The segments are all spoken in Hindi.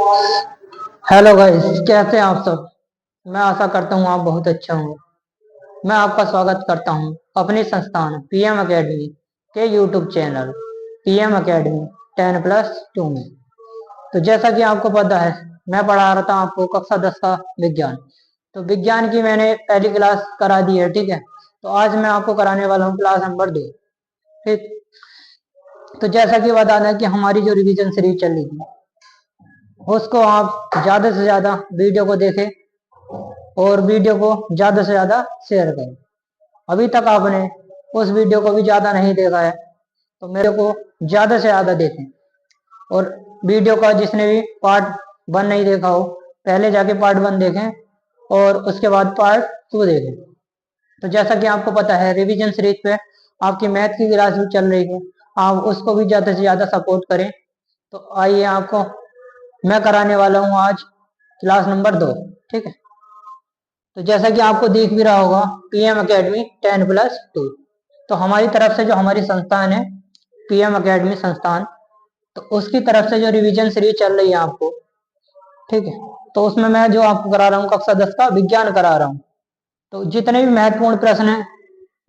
हेलो गाइस, कैसे हैं आप सब। मैं आशा करता हूँ आप बहुत अच्छा होंगे। मैं आपका स्वागत करता हूँ अपने संस्थान पीएम एकेडमी के यूट्यूब चैनल पीएम एकेडमी 10+2 में। तो जैसा कि आपको पता है, मैं पढ़ा रहा था आपको कक्षा 10 का विज्ञान। तो विज्ञान की मैंने पहली क्लास करा दी है, ठीक है। तो आज मैं आपको कराने वाला हूँ क्लास नंबर 2, ठीक। तो जैसा कि बताना है कि हमारी जो रिवीजन सीरीज चल रही थी, उसको आप ज्यादा से ज्यादा वीडियो को देखें और वीडियो को ज्यादा से ज्यादा शेयर करें। अभी तक आपने उस वीडियो को भी ज्यादा नहीं देखा है तो मेरे को ज्यादा से ज्यादा देखें। और वीडियो का जिसने भी पार्ट 1 नहीं देखा हो, पहले जाके पार्ट 1 देखें और उसके बाद पार्ट 2 देखें। तो जैसा कि आपको पता है, रिवीजन सीरीज पे आपकी मैथ की क्लास भी चल रही है, आप उसको भी ज्यादा से ज्यादा सपोर्ट करें। तो आइए, आपको मैं कराने वाला हूँ आज क्लास नंबर 2, ठीक है। तो जैसा कि आपको दिख भी रहा होगा, पीएम एकेडमी 10+2। तो हमारी तरफ से जो हमारी संस्थान है पीएम एकेडमी संस्थान, तो उसकी तरफ से जो रिवीजन सीरीज चल रही है आपको, ठीक है। तो उसमें मैं जो आपको करा रहा हूँ कक्षा 10 का विज्ञान करा रहा हूँ। तो जितने भी महत्वपूर्ण प्रश्न है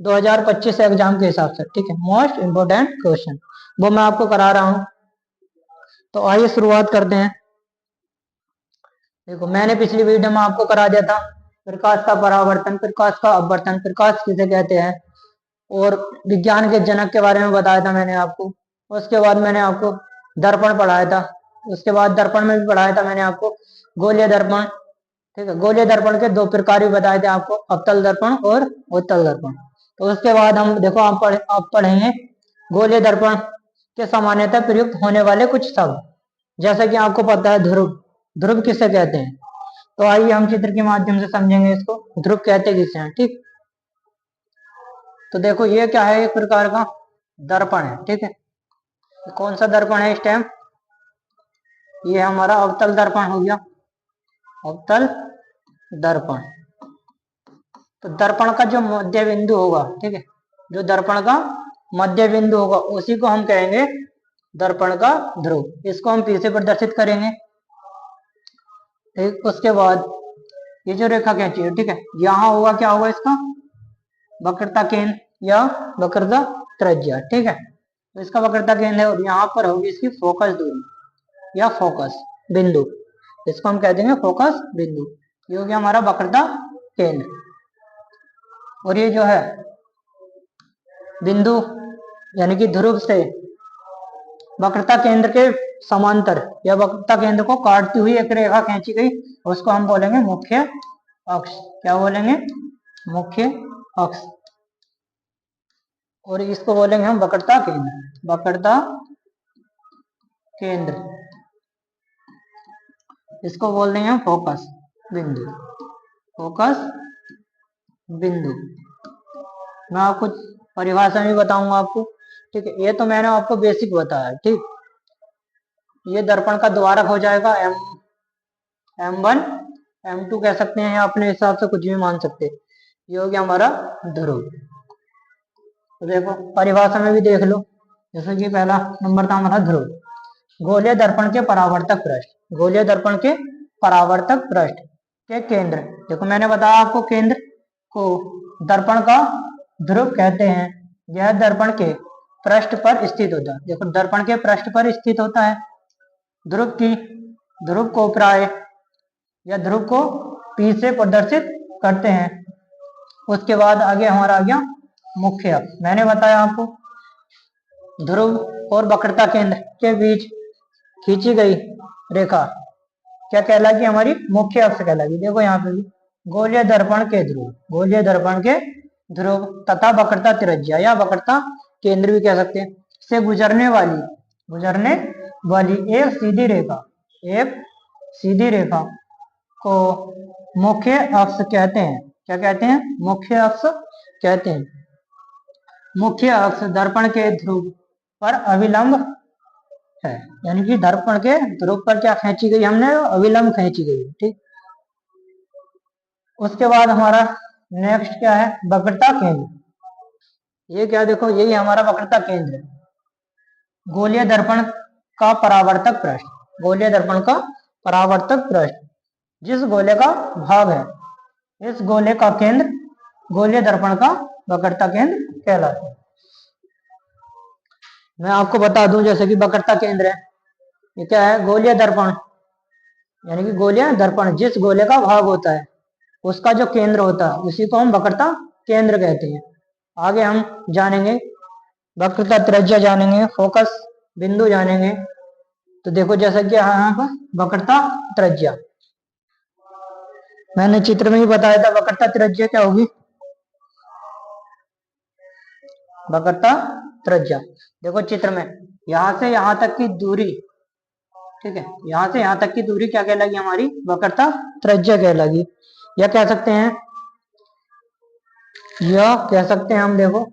2025 एग्जाम के हिसाब से, ठीक है, मोस्ट इम्पोर्टेंट क्वेश्चन, वो मैं आपको करा रहा हूँ। तो आइए शुरुआत करते हैं। देखो, मैंने पिछली वीडियो में आपको करा दिया था प्रकाश का परावर्तन, प्रकाश का अपवर्तन, प्रकाश किसे कहते हैं, और विज्ञान के जनक के बारे में बताया था मैंने आपको। उसके बाद मैंने आपको दर्पण पढ़ाया था। उसके बाद दर्पण में भी पढ़ाया था मैंने आपको गोलीय दर्पण, ठीक है। गोलीय दर्पण के 2 प्रकार भी बताए थे आपको, अवतल दर्पण और उत्तल दर्पण। तो उसके बाद हम देखो आप पढ़ेंगे गोलीय दर्पण के सामान्यतः प्रयुक्त होने वाले कुछ शब्द। जैसा कि आपको पता है ध्रुव, ध्रुव किसे कहते हैं। तो आइए हम चित्र के माध्यम से समझेंगे इसको, ध्रुव कहते किसे हैं, ठीक। तो देखो, ये क्या है, एक प्रकार का दर्पण है, ठीक है। कौन सा दर्पण है इस टाइम, ये हमारा अवतल दर्पण हो गया, अवतल दर्पण। तो दर्पण का जो मध्य बिंदु होगा, ठीक है, जो दर्पण का मध्य बिंदु होगा उसी को हम कहेंगे दर्पण का ध्रुव। इसको हम पी से प्रदर्शित करेंगे, ठीक। उसके बाद ये जो रेखा खींची है, ठीक है, यहाँ होगा, क्या होगा इसका वक्रता केंद्र या वक्रता त्रिज्या, ठीक है। तो इसका वक्रता केंद्र है और यहाँ पर होगी इसकी फोकस दूरी या फोकस बिंदु, इसको हम कह देंगे फोकस बिंदु। ये हो गया हमारा वक्रता केंद्र। और ये जो है बिंदु यानी कि ध्रुव से वक्रता केंद्र के समांतर या वक्रता केंद्र को काटती हुई एक रेखा खींची गई, उसको हम बोलेंगे मुख्य अक्ष। क्या बोलेंगे, मुख्य अक्ष। और इसको बोलेंगे हम वक्रता केंद्र, वक्रता केंद्र। इसको बोल देंगे हम फोकस बिंदु, फोकस बिंदु। मैं आपको परिभाषा भी बताऊंगा आपको, ठीक है। ये तो मैंने आपको बेसिक बताया, ठीक। ये दर्पण का द्वारक हो जाएगा M1 M2 कह सकते हैं, या अपने हिसाब से कुछ भी मान सकते हैं। ये हो गया हमारा ध्रुव। तो देखो परिभाषा में भी देख लो, जैसे कि पहला नंबर था हमारा ध्रुव। गोलीय दर्पण के परावर्तक पृष्ठ, गोलीय दर्पण के परावर्तक पृष्ठ के केंद्र, देखो मैंने बताया आपको केंद्र को दर्पण का ध्रुव कहते हैं। यह दर्पण के पृष्ठ पर स्थित होता है, देखो दर्पण के पृष्ठ पर स्थित होता है। ध्रुव को प्राय या ध्रुव को P से प्रदर्शित करते हैं। उसके बाद आगे हमारा आ गया मुख्य अक्ष। मैंने बताया आपको ध्रुव और वक्रता केंद्र के बीच खींची गई रेखा क्या कहलाएगी, हमारी मुख्य अक्ष कहलाएगी। देखो यहाँ पे भी गोलीय दर्पण के ध्रुव, गोलीय दर्पण के ध्रुव तथा वक्रता त्रिज्या या वक्रता केंद्र भी कह सकते हैं, से गुजरने वाली एक सीधी रेखा, एक सीधी रेखा को मुख्य अक्ष कहते हैं। क्या कहते हैं, मुख्य अक्ष कहते हैं। मुख्य अक्ष दर्पण के ध्रुव पर अभिलंब है, यानी कि दर्पण के ध्रुव पर क्या खींची गई हमने, अभिलंब खींची गई, ठीक। उसके बाद हमारा नेक्स्ट क्या है, वक्रता केंद्र। ये क्या, देखो यही हमारा वक्रता केंद्र है। गोलीय दर्पण का परावर्तक पृष्ठ, गोलीय दर्पण का परावर्तक पृष्ठ जिस गोले का भाग है, इस गोले का केंद्र गोलीय दर्पण का वक्रता केंद्र कहलाता है। मैं आपको बता दूं, जैसे कि वक्रता केंद्र है, ये क्या है? गोलीय दर्पण, यानी कि गोलीय दर्पण जिस गोले का भाग होता है उसका जो केंद्र होता है उसी को हम वक्रता केंद्र कहते हैं। आगे हम जानेंगे वक्रता त्रिज्या, जानेंगे फोकस बिंदु जानेंगे। तो देखो जैसा कि यहाँ पर वक्रता त्रिज्या, मैंने चित्र में ही बताया था वक्रता त्रिज्या क्या होगी। वक्रता त्रिज्या देखो चित्र में, यहां से यहां तक की दूरी, ठीक है, यहां से यहां तक की दूरी क्या कहलाएगी? हमारी वक्रता त्रिज्या कहलाएगी। या कह सकते हैं, यह कह सकते हैं हम, देखो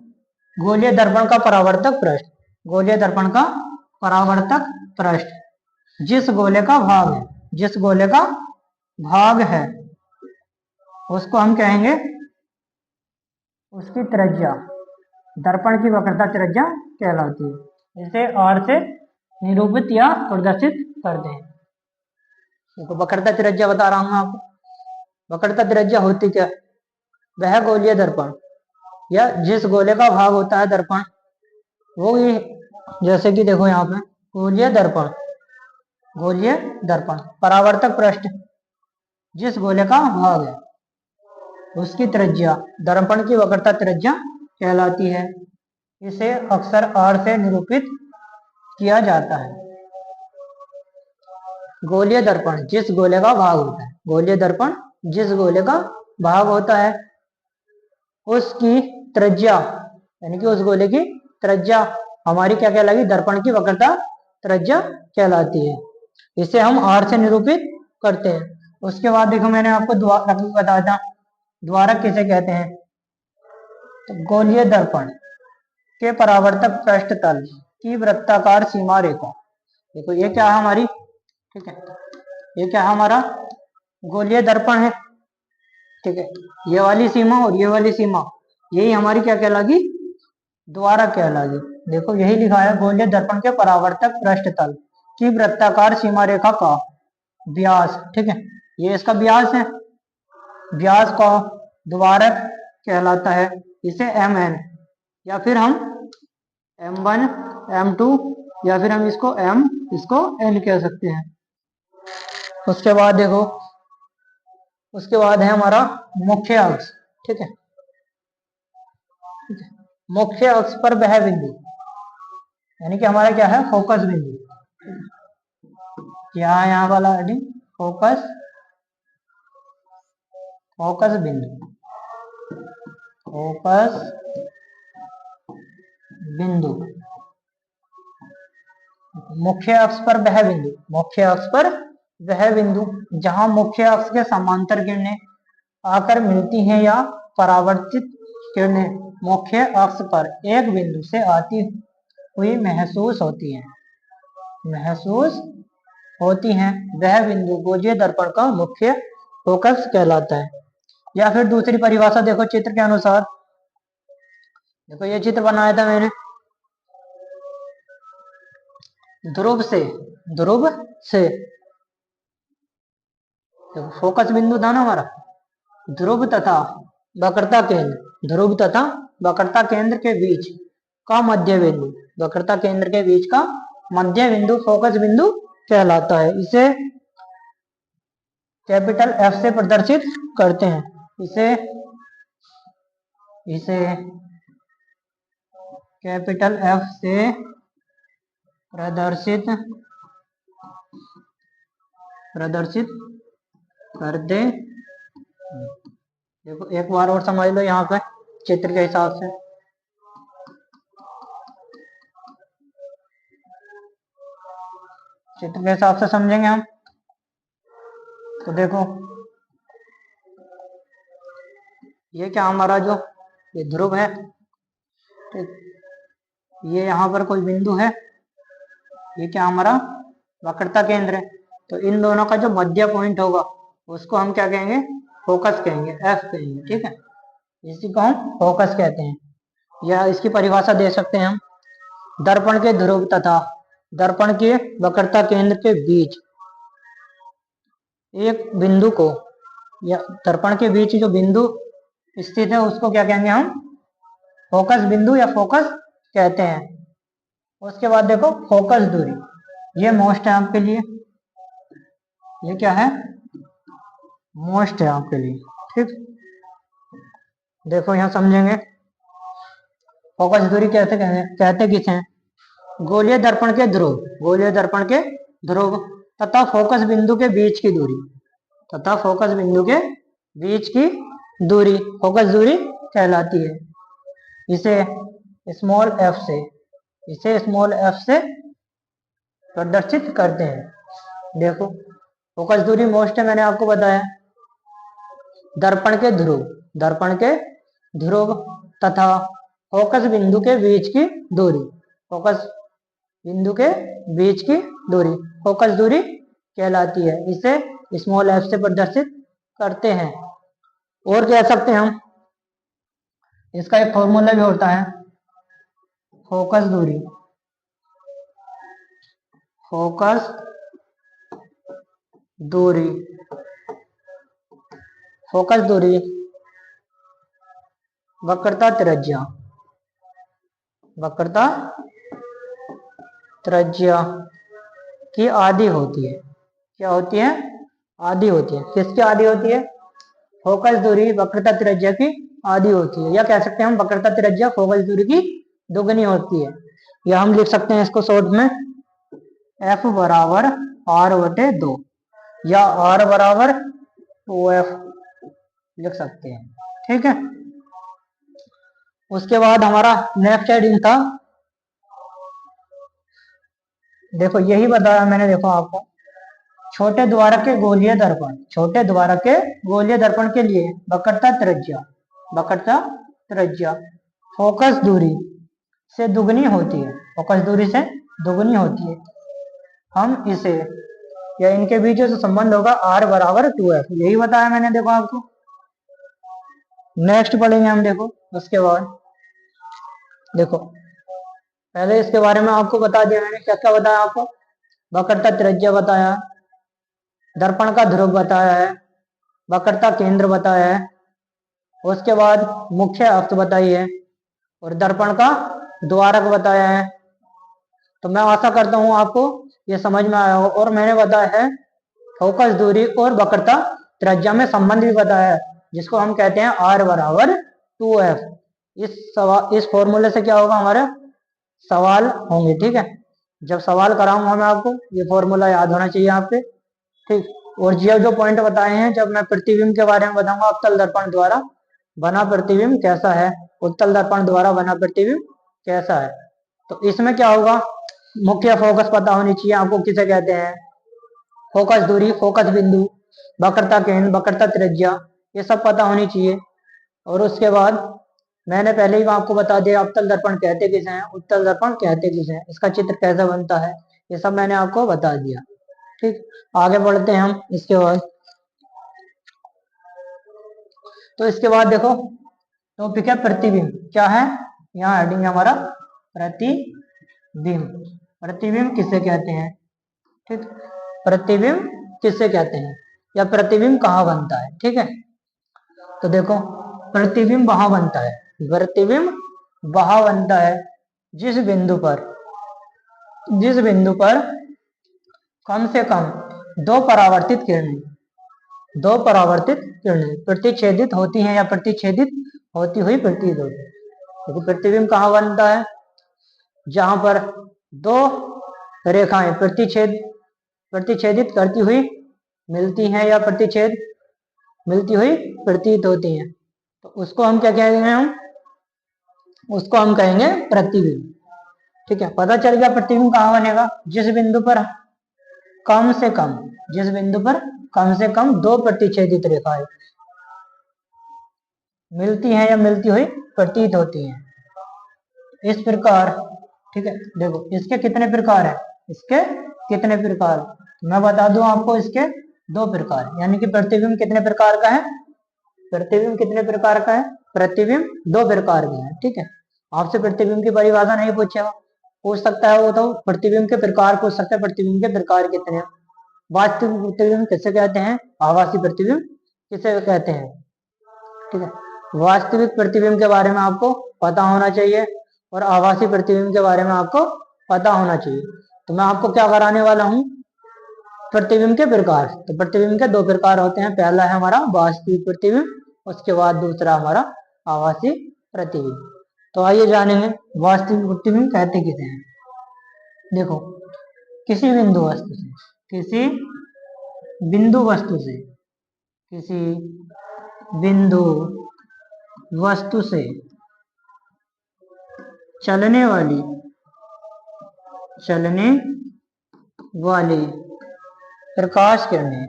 गोलीय दर्पण का परावर्तक पृष्ठ, गोलीय दर्पण का परावर्तक पृष्ठ जिस गोले का भाग है, जिस गोले का भाग है उसको हम कहेंगे, उसकी त्रिज्या, दर्पण की वक्रता त्रिज्या कहलाती है। इसे R से निरूपित या प्रदर्शित करते हैं। देखो वक्रता त्रिज्या बता रहा हूं आपको। वक्रता त्रिज्या होती क्या? वह गोलीय दर्पण या जिस गोले का भाग होता है दर्पण, वो ये, जैसे कि देखो यहाँ पे गोलीय दर्पण, गोलीय दर्पण परावर्तक पृष्ठ जिस गोले का भाग है उसकी त्रिज्या दर्पण की वक्रता त्रिज्या कहलाती है। इसे अक्सर R से निरूपित किया जाता है। गोलीय दर्पण जिस गोले का भाग होता है, गोलीय दर्पण जिस गोले का भाग होता है उसकी त्रिज्या, यानी कि उस गोले की त्रिज्या हमारी क्या कहलाएगी? दर्पण की वक्रता त्रिज्या कहलाती है। इसे हम R से निरूपित करते हैं। उसके बाद देखो मैंने आपको द्वारक भी बताया था। द्वारक किसे कहते हैं? तो गोलीय दर्पण के परावर्तक पृष्ठ तल की वृत्ताकार सीमा रेखा, देखो ये क्या है हमारी, ठीक है, ये क्या है हमारा? गोलीय दर्पण है, ठीक है। ये वाली सीमा और ये वाली सीमा, यही हमारी क्या कहलागी? द्वारक कहलागी। देखो यही लिखा है, गोलीय दर्पण के परावर्तक पृष्ठ तल की वृत्ताकार सीमा रेखा का व्यास, ठीक है, ये इसका व्यास है, व्यास का द्वारक कहलाता है। इसे MN या फिर हम M1 M2 या फिर हम इसको N कह सकते हैं। उसके बाद देखो, उसके बाद है हमारा मुख्य अक्ष, ठीक है, मुख्य अक्ष पर वह बिंदु, यानी कि हमारा क्या है? फोकस बिंदु, क्या यहाँ वाला हेडिंग? फोकस, फोकस बिंदु, फोकस बिंदु, मुख्य अक्ष पर वह बिंदु, मुख्य अक्ष पर वह बिंदु जहां मुख्य अक्ष के समांतर किरणें आकर मिलती हैं या परावर्तित किरणें मुख्य अक्ष पर एक बिंदु से आती हुई महसूस होती हैं, महसूस होती हैं, वह बिंदु गोलीय दर्पण का मुख्य फोकस कहलाता है। या फिर दूसरी परिभाषा देखो चित्र के अनुसार, देखो ये चित्र बनाया था मैंने, ध्रुव से, ध्रुव से, देखो फोकस बिंदु था ना हमारा, ध्रुव तथा वक्रता केंद्र, ध्रुव तथा वक्रता केंद्र के बीच का मध्य बिंदु, वक्रता केंद्र के बीच का मध्य बिंदु फोकस बिंदु कहलाता है। इसे कैपिटल F से प्रदर्शित करते हैं, इसे कैपिटल F से प्रदर्शित करते। देखो एक बार और समझ लो यहाँ पे चित्र के हिसाब से, चित्र के हिसाब से समझेंगे हम। तो देखो ये क्या हमारा जो ये ध्रुव है, ठीक, ये यहाँ पर कोई बिंदु है, ये क्या हमारा वक्रता केंद्र है। तो इन दोनों का जो मध्य पॉइंट होगा उसको हम क्या कहेंगे? फोकस कहेंगे, F कहेंगे, ठीक है, इसी को हम फोकस कहते हैं। या इसकी परिभाषा दे सकते हैं हम, दर्पण के ध्रुव तथा दर्पण के वक्रता केंद्र के बीच एक बिंदु को या दर्पण के बीच जो बिंदु स्थित है उसको क्या कहेंगे हम? फोकस बिंदु या फोकस कहते हैं। उसके बाद देखो फोकस दूरी, ये मोस्ट है आपके लिए, ये क्या है? मोस्ट है आपके लिए। ठीक, देखो यहां समझेंगे फोकस दूरी कहते किसे हैं? गोलीय दर्पण के ध्रुव, गोलीय दर्पण के ध्रुव तथा फोकस बिंदु के बीच की दूरी, तथा फोकस बिंदु के बीच की दूरी फोकस दूरी कहलाती है। इसे स्मॉल एफ से, इसे स्मॉल एफ से प्रदर्शित करते हैं। देखो फोकस दूरी मोस्ट है, मैंने आपको बताया। दर्पण के ध्रुव, दर्पण के ध्रुव तथा फोकस बिंदु के बीच की दूरी, फोकस बिंदु के बीच की दूरी फोकस दूरी कहलाती है। इसे स्मॉल एफ से प्रदर्शित करते हैं। और कह सकते हैं हम, इसका एक फॉर्मूला भी होता है, फोकस दूरी, फोकस दूरी, फोकस दूरी वक्रता त्रिज्या, वक्रता त्रिज्या की आधी होती है। क्या होती है? आधी होती है। किसकी आधी होती है? फोकस दूरी वक्रता त्रिज्या की आधी होती है, या कह सकते हैं हम वक्रता त्रिज्या फोकस दूरी की दोगुनी होती है। या हम लिख सकते हैं इसको शॉर्ट में F बराबर R/2 या R बराबर 2F लिख सकते हैं। ठीक है, उसके बाद हमारा नेक्स्ट हेडिंग था, देखो यही बताया मैंने, देखो आपको छोटे द्वारक के गोलीय दर्पण, छोटे द्वारक के गोलीय दर्पण के लिए वक्रता त्रिज्या, वक्रता त्रिज्या फोकस दूरी से दुगनी होती है, फोकस दूरी से दुगनी होती है। हम इसे, या इनके बीच जो संबंध होगा R बराबर 2F, यही बताया मैंने देखो आपको। नेक्स्ट पढ़ेंगे हम, देखो उसके बाद देखो पहले इसके बारे में आपको बता दिया मैंने, क्या क्या बताया आपको? वक्रता त्रिज्या बताया, दर्पण का ध्रुव बताया है, वक्रता केंद्र बताया है, उसके बाद मुख्य अक्ष बताई है, और दर्पण का द्वारक बताया है। तो मैं आशा करता हूं आपको ये समझ में आया हो। और मैंने बताया है फोकस दूरी और वक्रता त्रिज्या में संबंध भी बताया है, जिसको हम कहते हैं R बराबर 2F। इस फॉर्मूले से क्या होगा? हमारे सवाल होंगे। ठीक है, जब सवाल कराऊंगा मैं आपको, ये फॉर्मूला याद होना चाहिए आपके। ठीक, और जो पॉइंट बताए हैं, जब मैं प्रतिबिंब के बारे में बताऊंगा, उत्तल दर्पण द्वारा बना प्रतिबिंब कैसा है, उत्तल दर्पण द्वारा बना प्रतिबिंब कैसा है, तो इसमें क्या होगा? मुख्य फोकस पता होनी चाहिए आपको, किसे कहते हैं? फोकस दूरी, फोकस बिंदु, वक्रता केंद्र, वक्रता त्रिज्या, ये सब पता होनी चाहिए। और उसके बाद मैंने पहले ही आपको बता दिया उत्तल दर्पण कहते किसे हैं, उत्तल दर्पण कहते किसे हैं, इसका चित्र कैसा बनता है, ये सब मैंने आपको बता दिया। ठीक, आगे बढ़ते हैं हम इसके बाद। तो इसके बाद देखो टॉपिक है प्रतिबिंब। क्या है? यहाँ हेडिंग है हमारा प्रतिबिंब। प्रतिबिंब किसे कहते हैं? ठीक, प्रतिबिंब किसे कहते हैं, या प्रतिबिंब कहाँ बनता है? ठीक है, तो देखो प्रतिबिंब वहां बनता है, प्रतिबिंब वहां बनता है जिस बिंदु पर, जिस बिंदु पर कम से कम दो परावर्तित किरणें, दो परावर्तित किरणें प्रतिच्छेदित होती हैं या प्रतिच्छेदित होती हुई प्रतीत होती है। देखो प्रतिबिंब कहाँ बनता है? जहां पर दो रेखाएं प्रतिच्छेदित करती हुई मिलती हैं या प्रतिच्छेद मिलती हुई प्रतीत होती हैं, तो उसको हम क्या कहेंगे? हम उसको हम कहेंगे प्रतिबिंब। ठीक है, पता चल गया प्रतिबिंब कहाँ बनेगा? जिस बिंदु पर कम से कम, जिस बिंदु पर कम से कम दो प्रतिच्छेदित रेखाएं मिलती हैं या मिलती हुई प्रतीत होती हैं, इस प्रकार। ठीक है, देखो इसके कितने प्रकार है, इसके कितने प्रकार, मैं बता दूं आपको, इसके दो प्रकार, यानी कि प्रतिबिंब कितने प्रकार का है? प्रतिबिंब कितने प्रकार का है? प्रतिबिंब दो प्रकार के हैं। ठीक है, आपसे प्रतिबिंब की परिभाषा नहीं पूछेगा, पूछ सकता है वो, तो प्रतिबिंब के प्रकार पूछ सकता है, प्रतिबिंब के प्रकार कितने हैं। वास्तविक प्रतिबिंब किसे कहते हैं, आभासी प्रतिबिंब किसे कहते हैं। ठीक है, वास्तविक प्रतिबिंब के बारे में आपको पता होना चाहिए और आभासी प्रतिबिंब के बारे में आपको पता होना चाहिए। तो मैं आपको क्या कराने वाला हूं, प्रतिबिंब के प्रकार। तो प्रतिबिंब के दो प्रकार होते हैं, पहला है हमारा वास्तविक प्रतिबिंब, उसके बाद दूसरा हमारा आभासी प्रतिबिंब। तो आइए जानेंगे वास्तविक प्रतिबिंब कहते किसे हैं। देखो, किसी बिंदु वस्तु से, किसी बिंदु वस्तु से, किसी बिंदु वस्तु से चलने वाली प्रकाश किरणें,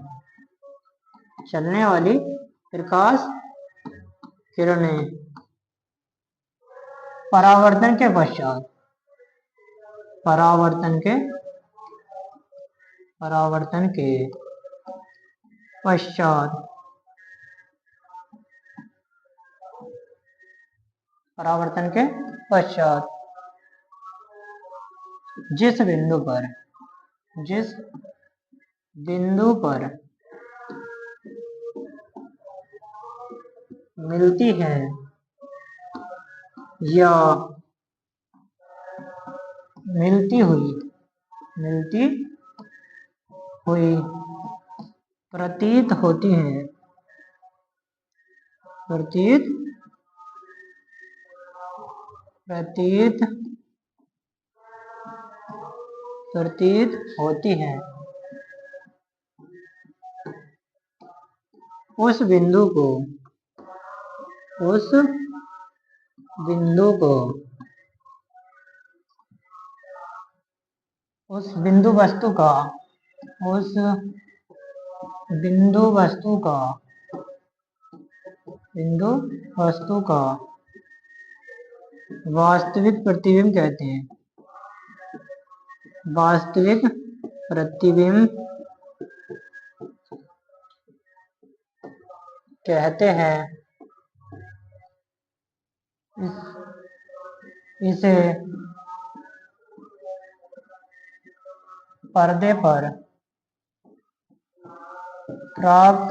चलने वाली प्रकाश किरणें परावर्तन के पश्चात, परावर्तन के पश्चात परावर्तन के पश्चात जिस बिंदु पर मिलती है या मिलती हुई प्रतीत होती है, प्रतीत होती है, उस बिंदु को उस बिंदु वस्तु का वास्तविक प्रतिबिंब कहते हैं, वास्तविक प्रतिबिंब कहते हैं। इसे पर्दे पर प्राप्त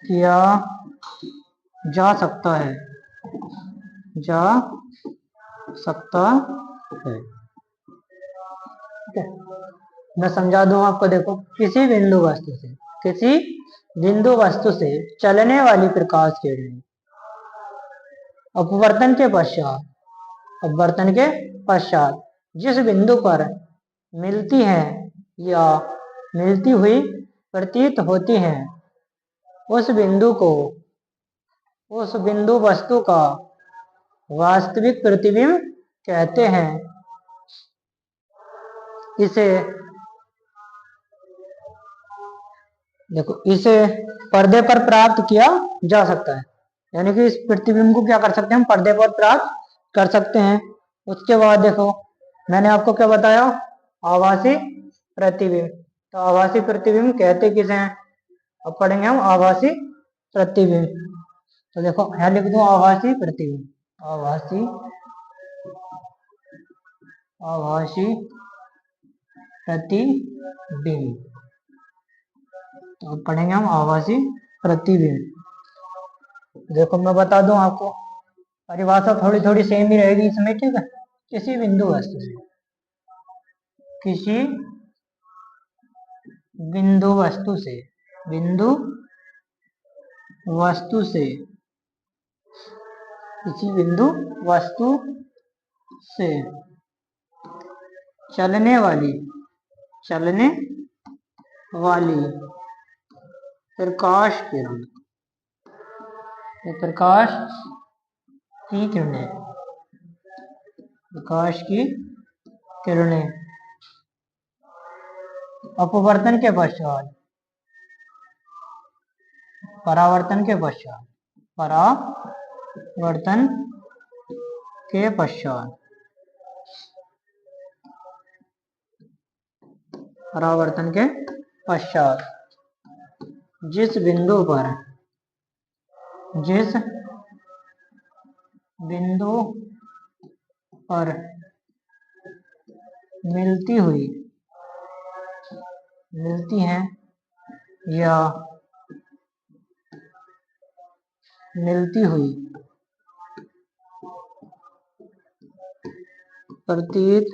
किया जा सकता है, ठीक है। मैं समझा दूं आपको। देखो, किसी बिंदु वस्तु से चलने वाली प्रकाश किरणें अपवर्तन के पश्चात जिस बिंदु पर मिलती है या मिलती हुई प्रतीत होती है, उस बिंदु वस्तु का वास्तविक प्रतिबिंब कहते हैं। इसे पर्दे पर प्राप्त किया जा सकता है, यानी कि इस प्रतिबिंब को क्या कर सकते हैं, हम पर्दे पर प्राप्त कर सकते हैं। उसके बाद देखो, मैंने आपको क्या बताया, आभासी प्रतिबिंब। तो आभासी प्रतिबिंब कहते किसे हैं, अब पढ़ेंगे हम आभासी प्रतिबिंब। तो देखो, यहां लिख दो आभासी प्रतिबिंब, आभासी प्रतिबिंब। तो पढ़ेंगे हम आभासी प्रतिबिंब। देखो, मैं बता दूं आपको, परिभाषा थोड़ी थोड़ी सेम ही रहेगी इसमें, ठीक है। किसी बिंदु वस्तु से चलने वाली प्रकाश की किरणें अपवर्तन के पश्चात, परावर्तन के पश्चात जिस बिंदु पर मिलती हुई मिलती हैं या मिलती हुई प्रतीत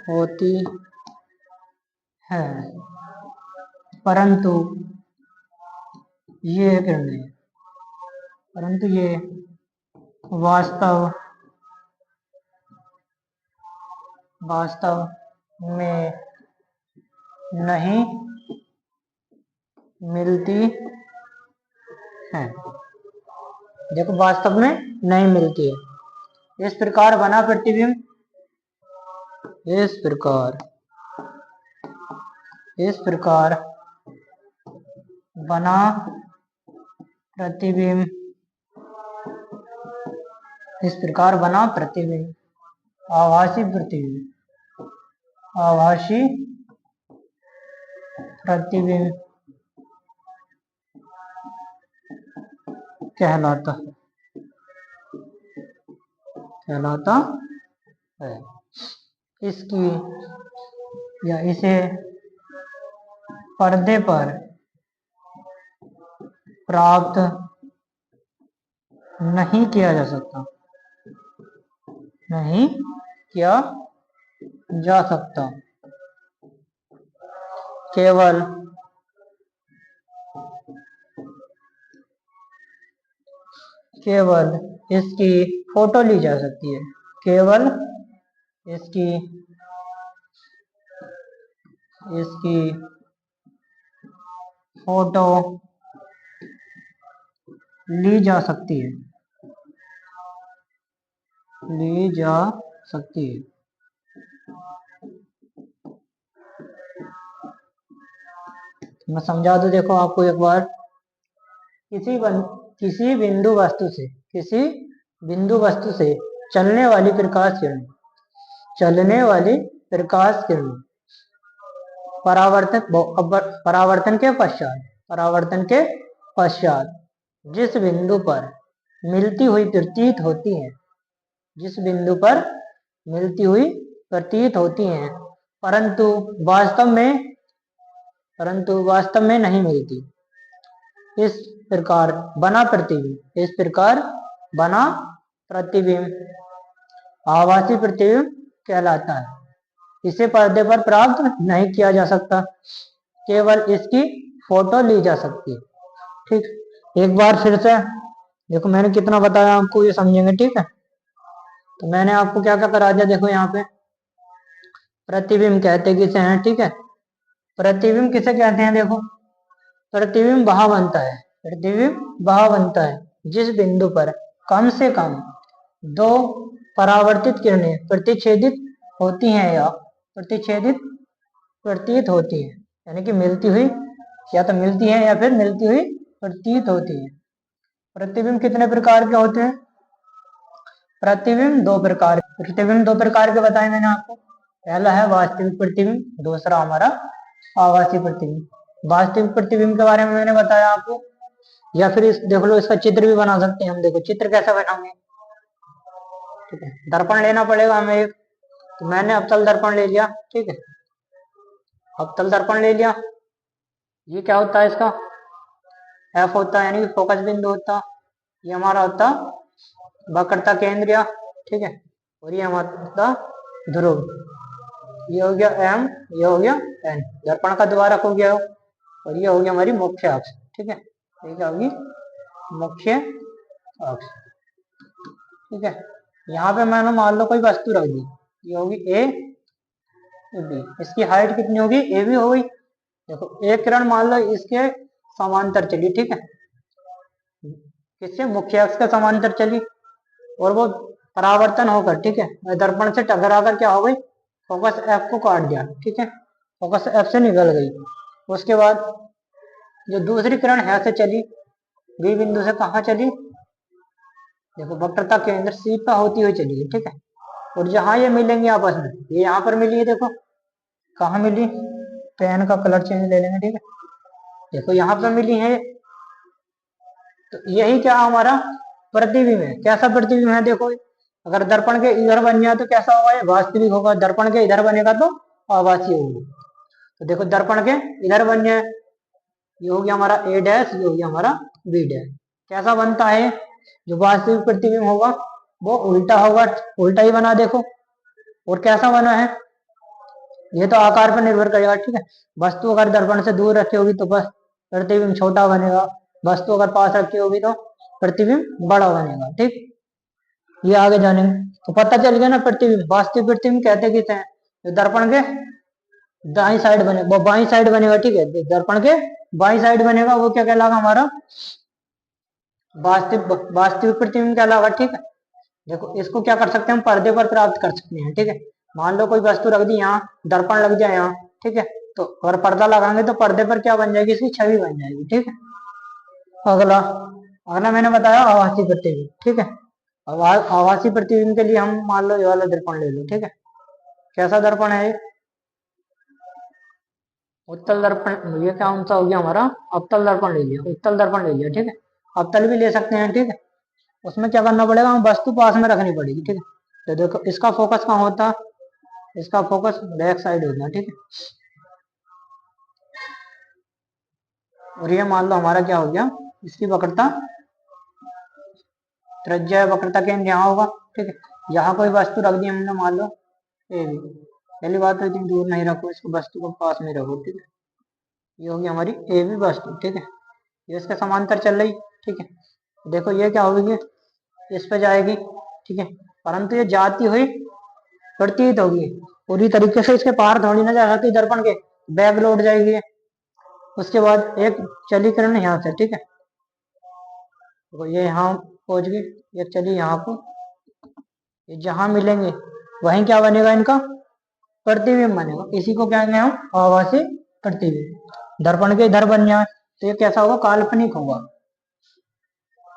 होती है, परंतु ये किरणें परंतु ये वास्तव वास्तव में नहीं मिलती है। देखो, वास्तव में नहीं मिलती है। इस प्रकार बना प्रतिबिंब इस प्रकार बना प्रतिबिंब आभासी प्रतिबिंब कहलाता है। इसकी या इसे पर्दे पर प्राप्त नहीं किया जा सकता केवल इसकी फोटो ली जा सकती है। इसकी फोटो ली जा सकती है। मैं समझा दूं, देखो आपको एक बार। किसी बिंदु वस्तु से चलने वाली प्रकाश किरण परावर्तन के पश्चात जिस बिंदु पर मिलती हुई प्रतीत होती हैं, परंतु वास्तव में नहीं मिलती। इस प्रकार बना प्रतिबिंब आभासी प्रतिबिंब कहलाता है। इसे पर्दे पर प्राप्त नहीं किया जा सकता, केवल इसकी फोटो ली जा सकती है। ठीक, एक बार फिर से देखो, मैंने कितना बताया आपको, ये समझेंगे। ठीक है, तो मैंने आपको क्या क्या करा दिया। देखो, यहाँ पे प्रतिबिंब कहते किसे हैं। ठीक है, प्रतिबिंब किसे कहते हैं। देखो, प्रतिबिंब वह बनता है जिस बिंदु पर कम से कम दो परावर्तित किरणें प्रतिच्छेदित होती हैं या प्रतीत होती है, यानी कि मिलती हुई, या तो मिलती है या फिर मिलती हुई प्रतीत होती है। प्रतिबिंब कितने प्रकार के होते हैं। प्रतिबिंब दो प्रकार के बताए मैंने आपको। पहला है वास्तविक प्रतिबिंब, दूसरा हमारा आभासी प्रतिबिंब। वास्तविक प्रतिबिंब के बारे में मैंने बताया आपको, या फिर देख लो, इसका चित्र भी बना सकते हैं हम। देखो, चित्र कैसा बनाएंगे। ठीक है, दर्पण लेना पड़ेगा हमें एक। तो मैंने अवतल दर्पण ले लिया। ठीक है, अवतल दर्पण ले लिया। ये क्या होता है, इसका एफ होता है, यानी फोकस बिंदु होता। ये हमारा होता वक्रता केंद्र। ठीक है, और ये हमारा ध्रुव। ये हो गया एम, ये हो गया एन। दर्पण का द्वारक हो गया, और ये हो गया हमारी मुख्य अक्ष। ठीक है, ये क्या होगी, मुख्य अक्ष। ठीक है, यहाँ पे मैंने मान लो कोई वस्तु रख दी। ये होगी ए बी। इसकी हाइट कितनी होगी, ए बी हो गई। देखो, एक किरण मान लो इसके समांतर चली। ठीक है, किससे, मुख्य अक्ष के समांतर चली, और वो परावर्तन होकर, ठीक है, दर्पण से टकरा कर क्या हो गई, फोकस एफ को काट दिया। ठीक है, फोकस एफ से निकल गई। उसके बाद जो दूसरी किरण है से चली, बी बिंदु से कहाँ चली, देखो, वक्रता केंद्र सी पे होती हुई चली है। ठीक है, और जहां ये मिलेंगे आपस में, ये यहाँ पर मिली है। देखो, कहाँ मिली, पेन का कलर चेंज ले लेंगे। ठीक है, देखो, यहाँ पे मिली है। तो यही क्या हमारा प्रतिबिंब है। कैसा प्रतिबिंब है, देखो, अगर दर्पण के इधर बन जाए तो कैसा होगा, ये वास्तविक होगा। दर्पण के इधर बनेगा तो आभासी होगा। तो देखो दर्पण के इधर बन जाए, ये हो गया हमारा ए डैश, ये हो गया हमारा बी डैश। कैसा बनता है? जो वास्तविक प्रतिबिंब होगा वो उल्टा होगा, उल्टा ही बना देखो। और कैसा बना है? ये तो आकार पर निर्भर करेगा, ठीक है। वस्तु अगर दर्पण से दूर रखी होगी तो बस प्रतिबिंब छोटा बनेगा, वस्तु अगर पास रखी होगी तो प्रतिबिंब बड़ा बनेगा, ठीक। ये आगे जानेंगे तो पता चल गया ना। प्रतिबिंब, वास्तविक प्रतिबिंब कहते किसे हैं? जो दर्पण के दाई साइड बने, वो बाई साइड बनेगा, ठीक है। दर्पण के बाई साइड बनेगा वो क्या कहलाएगा? हमारा वास्तविक वास्तविक प्रतिबिंब कहलाएगा, ठीक है। देखो इसको क्या कर सकते हैं हम? पर्दे पर प्राप्त कर सकते हैं, ठीक है। मान लो कोई वस्तु रख दी यहाँ, दर्पण लग जाए यहाँ, ठीक है। तो अगर पर्दा लगाएंगे तो पर्दे पर क्या बन जाएगी? इसकी छवि बन जाएगी, ठीक है। अगला अगला मैंने बताया आभासी प्रतिबिंब, ठीक है। अब आभासी प्रतिबिंब के लिए हम मान लो ये वाला दर्पण ले लो, ठीक है। कैसा दर्पण है ये? उत्तल दर्पण। ये कौन सा हो गया हमारा? अवतल दर्पण ले लिया, उत्तल दर्पण ले लिया, ठीक है। अवतल भी ले सकते हैं, ठीक है। उसमें क्या करना पड़ेगा? हम वस्तु पास में रखनी पड़ेगी, ठीक है। तो देखो इसका फोकस कहाँ होता है? इसका फोकस बैक साइड होता है, ठीक है। और ये मान लो हमारा क्या हो गया? इसकी वक्रता, त्रिज्या वक्रता केंद्र यहाँ होगा, ठीक है। यहाँ कोई वस्तु रख दी हमने, मान लो ए बी। पहली बात तो इतनी दूर नहीं रखो इसको, वस्तु को पास में रखो, ठीक है। ये होगी हमारी ए बी वस्तु, ठीक है। ये इसके समांतर चल रही, ठीक है। देखो ये क्या होगी? इस पे जाएगी, ठीक है। परंतु ये जाती हुई प्रतीत होगी, पूरी तरीके से इसके पार थोड़ी ना जा सकती दर्पण के, बैक लौट जाएगी। उसके बाद एक चली किरण यहाँ से, ठीक है। तो ये यहाँ पहुंच गई, एक चली यहाँ को, ये जहां मिलेंगे वहीं क्या बनेगा? इनका प्रतिबिंब बनेगा। इसी को क्या कहेंगे हम? आभासी प्रतिबिंब। दर्पण के इधर बन जाए तो ये कैसा होगा? काल्पनिक होगा,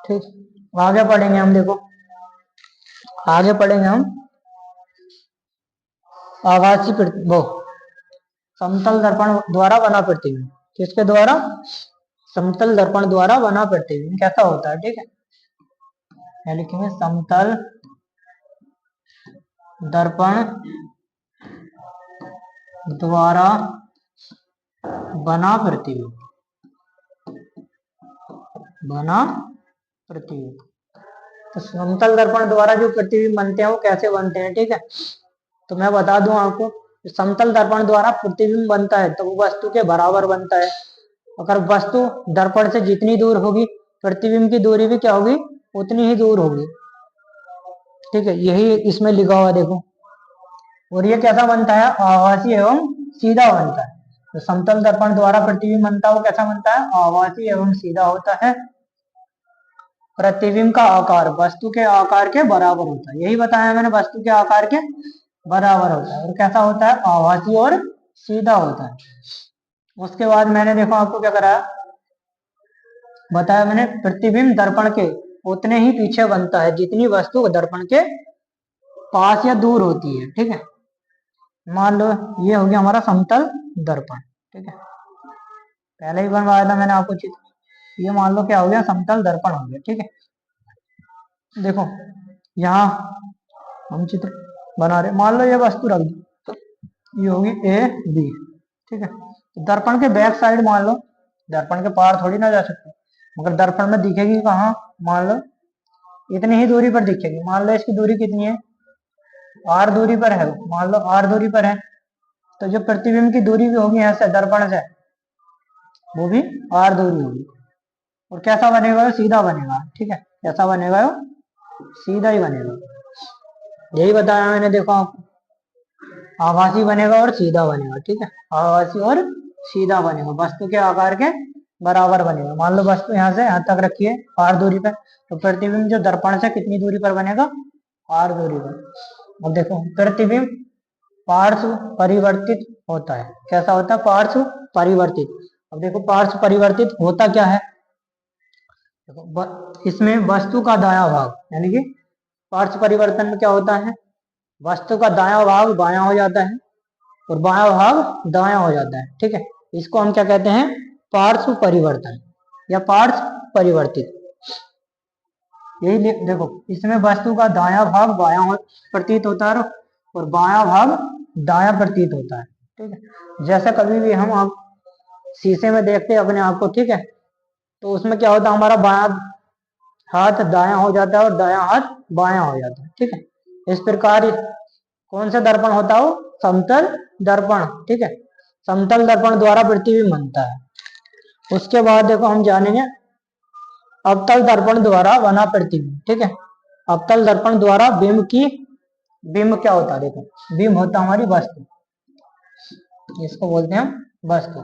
ठीक। आगे पढ़ेंगे हम, देखो आगे पढ़ेंगे हम आभासी वो समतल दर्पण द्वारा बना प्रतिबिंब। किसके द्वारा? समतल दर्पण द्वारा बना प्रतिबिंब कैसा होता है, ठीक है। क्या लिखेंगे? समतल दर्पण द्वारा बना प्रतिबिंब, बना प्रतिबिंब। तो समतल दर्पण द्वारा जो प्रतिबिंब बनते हैं वो कैसे बनते हैं, ठीक है। तो मैं बता दूं आपको, समतल दर्पण द्वारा प्रतिबिंब बनता है तो वो वस्तु के बराबर बनता है। अगर वस्तु दर्पण से जितनी दूर होगी, प्रतिबिंब की दूरी भी क्या होगी? उतनी ही दूर होगी, ठीक है। यही इसमें लिखा हुआ देखो। और ये कैसा बनता है? आभासी एवं सीधा बनता है। तो समतल दर्पण द्वारा प्रतिबिंब बनता है वो कैसा बनता है? आभासी एवं सीधा होता है। प्रतिबिंब का आकार वस्तु के आकार के बराबर होता है, यही बताया मैंने, वस्तु के आकार के बराबर होता है। और कैसा होता है? आभासी और सीधा होता है। उसके बाद मैंने देखो आपको क्या कराया, बताया मैंने, प्रतिबिंब दर्पण के उतने ही पीछे बनता है जितनी वस्तु दर्पण के पास या दूर होती है, ठीक है। मान लो ये हो गया हमारा समतल दर्पण, ठीक है। पहले ही बनवाया था मैंने आपको चित्र। ये मान लो क्या हो गया? समतल दर्पण हो गया, ठीक है। देखो यहाँ हम चित्र बना रहे, मान लो ये वस्तु रख दी, तो ये होगी ए बी, ठीक है। तो दर्पण के बैक साइड मान लो, दर्पण के पार थोड़ी ना जा सकते, मगर दर्पण में दिखेगी कहाँ? मान लो इतनी ही दूरी पर दिखेगी। मान लो इसकी दूरी कितनी है? आर दूरी पर है, मान लो आर दूरी पर है। तो जो प्रतिबिंब की दूरी भी होगी यहाँ से दर्पण से, वो भी आर दूरी होगी। और कैसा बनेगा? वो सीधा बनेगा, ठीक है। कैसा बनेगा? वो सीधा ही बनेगा, यही बताया मैंने, देखो आपको। आभासी बनेगा और सीधा बनेगा, ठीक है। आभासी और सीधा बनेगा, वस्तु के आकार के बराबर बनेगा। मान लो वस्तु यहाँ से यहाँ तक रखी है आर दूरी पर, तो प्रतिबिंब जो दर्पण से कितनी दूरी पर बनेगा? आर दूरी पर। अब देखो प्रतिबिंब पार्श्व परिवर्तित होता है। कैसा होता है? पार्श्व परिवर्तित। अब देखो पार्श्व परिवर्तित होता क्या है? देखो इसमें वस्तु का दायां भाग, यानी कि पार्श्व परिवर्तन में क्या होता है? वस्तु का दायां भाग बायां हो जाता है और बायां भाग दायां हो जाता है, ठीक है। इसको हम क्या कहते हैं? पार्श्व परिवर्तन या पार्श्व परिवर्तित। यही देखो, इसमें वस्तु का दायां भाग बायां प्रतीत होता है और बायां भाग दायां प्रतीत होता है, ठीक है। जैसे कभी भी हम आप शीशे में देखते हैं अपने आप को, ठीक है, तो उसमें क्या होता है, हमारा बायां हाथ दायां हो जाता है और दायां हाथ बायां हो जाता है, ठीक है। इस प्रकार कौन सा दर्पण होता है, वो समतल दर्पण, ठीक है। समतल दर्पण द्वारा प्रतिबिंब बनता है। उसके बाद देखो हम जानेंगे अवतल दर्पण द्वारा बना प्रतिबिंब, ठीक है। अवतल दर्पण द्वारा बिंब क्या होता है, देखो बिंब होता है हमारी वस्तु, इसको बोलते हैं हम वस्तु।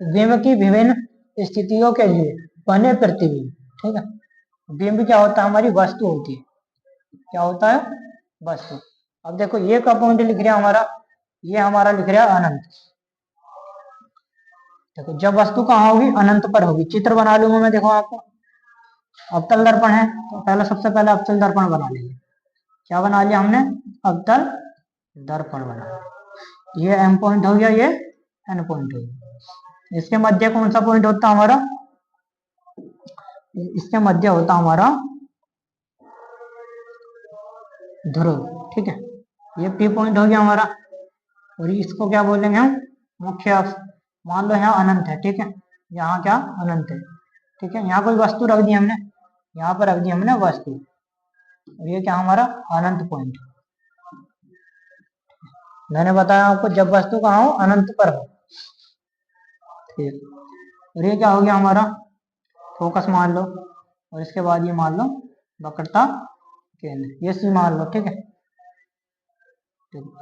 बिंब की विभिन्न स्थितियों के लिए बने प्रतिबिंब, ठीक है। बिंब क्या होता है, हमारी वस्तु होती है, क्या होता है, वस्तु। अब देखो ये का पॉइंट लिख रहा हमारा, ये हमारा लिख रहा है अनंत। देखो जब वस्तु कहाँ होगी, अनंत पर होगी। चित्र बना लूंगा मैं, देखो आपको अवतल दर्पण है तो पहले सबसे पहले अवतल दर्पण बना लेंगे। क्या बना लिया हमने, अवतल दर्पण बना। ये एम पॉइंट हो गया, ये एन पॉइंट हो गया। इसके मध्य कौन सा पॉइंट होता हमारा, इसके मध्य होता हमारा ध्रुव, ठीक है। ये पी पॉइंट हो गया हमारा, और इसको क्या बोलेंगे हम, मुख्य अक्ष। मान लो यहाँ अनंत है, ठीक है, यहाँ क्या अनंत है, ठीक है। यहाँ कोई वस्तु रख दी हमने, यहाँ पर रख दी हमने वस्तु, और ये क्या हमारा अनंत पॉइंट। मैंने बताया आपको जब वस्तु कहाँ हो, अनंत पर हो, ठीक। और ये क्या हो गया हमारा फोकस मान लो, और इसके बाद ये मान लो वक्रता केंद्र, ये सी मान लो, ठीक है।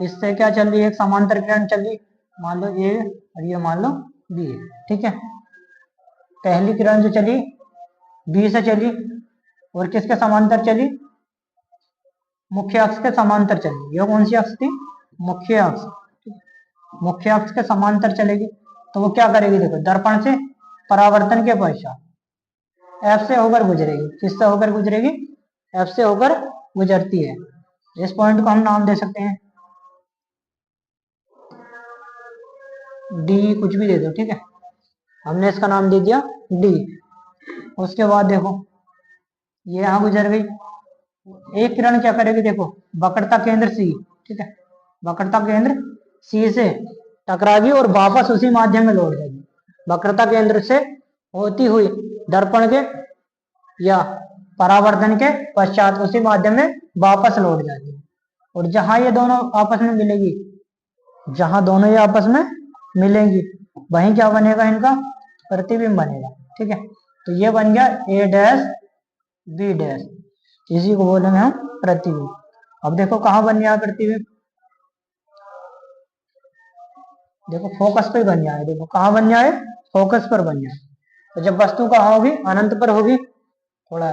इससे क्या चल रही है, एक समांतर किरण चल रही, मान लो ए और ये मान लो बी, ठीक है। पहली किरण जो चली बी से चली और किसके समांतर चली, मुख्य अक्ष के समांतर चली। यह कौन सी अक्ष थी, मुख्य अक्ष। मुख्य अक्ष के समांतर चलेगी तो वो क्या करेगी, देखो दर्पण से परावर्तन के पश्चात एफ से होकर गुजरेगी। किससे होकर गुजरेगी, एफ से होकर गुजरती है। इस पॉइंट को हम नाम दे सकते हैं डी, कुछ भी दे दो, ठीक है। हमने इसका नाम दे दिया डी। उसके बाद देखो ये यहां गुजर गई, एक किरण क्या करेगी, देखो वक्रता केंद्र सी, ठीक है, वक्रता केंद्र सी से टकराएगी और वापस उसी माध्यम में लौट जाएगी। वक्रता केंद्र से होती हुई दर्पण के या परावर्तन के पश्चात उसी माध्यम में वापस लौट जाएगी। और जहां ये दोनों आपस में मिलेगी, जहां दोनों ये आपस में मिलेंगी, वहीं क्या बनेगा, इनका प्रतिबिंब बनेगा, ठीक है। तो ये बन गया ए डैश बी डैश, इसी को बोलेंगे हम प्रतिबिंब। अब देखो कहाँ बन गया प्रतिबिंब, देखो फोकस पे बन जाए, देखो कहाँ बन जाए, फोकस पर बन जाए। तो जब वस्तु कहाँ होगी, अनंत पर होगी, थोड़ा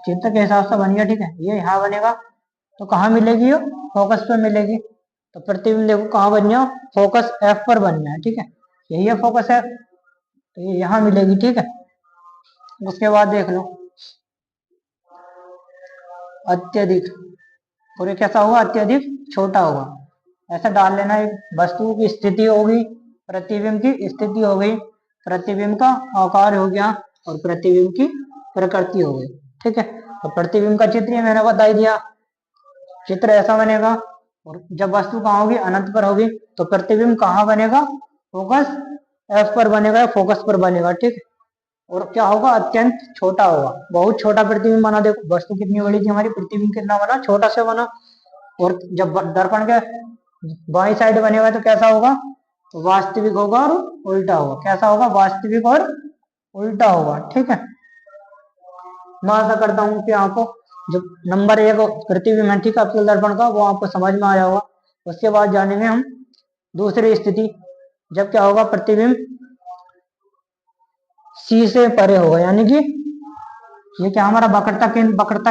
चित्र के हिसाब से बन गया, ठीक है। ये यहाँ बनेगा तो कहाँ मिलेगी, ये फोकस पर मिलेगी। तो प्रतिबिंब देखो कहाँ बन गया, फोकस एफ पर बन गया, ठीक है। यही है फोकस एफ, तो ये यहाँ मिलेगी, ठीक है। उसके बाद देख लो अत्यधिक, और ये कैसा होगा, अत्यधिक छोटा होगा। ऐसा डाल लेना, एक वस्तु की स्थिति होगी, प्रतिबिंब की स्थिति हो गई, प्रतिबिंब का आकार हो गया, और प्रतिबिंब की प्रकृति हो गई, ठीक है। तो प्रतिबिंब का चित्र मैंने बता ही दिया, चित्र ऐसा बनेगा। और जब वस्तु कहाँ होगी, अनंत पर होगी, तो प्रतिबिंब कहाँ बनेगा, फोकस एफ पर बनेगा, फोकस पर बनेगा, ठीक। और क्या होगा, अत्यंत छोटा होगा, बहुत छोटा प्रतिबिंब बना। देखो वस्तु कितनी बड़ी थी हमारी, प्रतिबिंब कितना बना, छोटा से बना। और जब दर्पण के बाई साइड बनेगा तो कैसा होगा, तो वास्तविक होगा और उल्टा होगा। कैसा होगा, वास्तविक और उल्टा होगा, ठीक है। मैं आशा करता हूँ कि आपको जो नंबर एक प्रतिबिंब है, ठीक है, अवतल दर्पण का, वो आपको समझ में आया होगा। उसके बाद जानेंगे हम दूसरी स्थिति, जब क्या होगा, प्रतिबिंब सी से परे होगा, यानी कि ये क्या हमारा वक्रता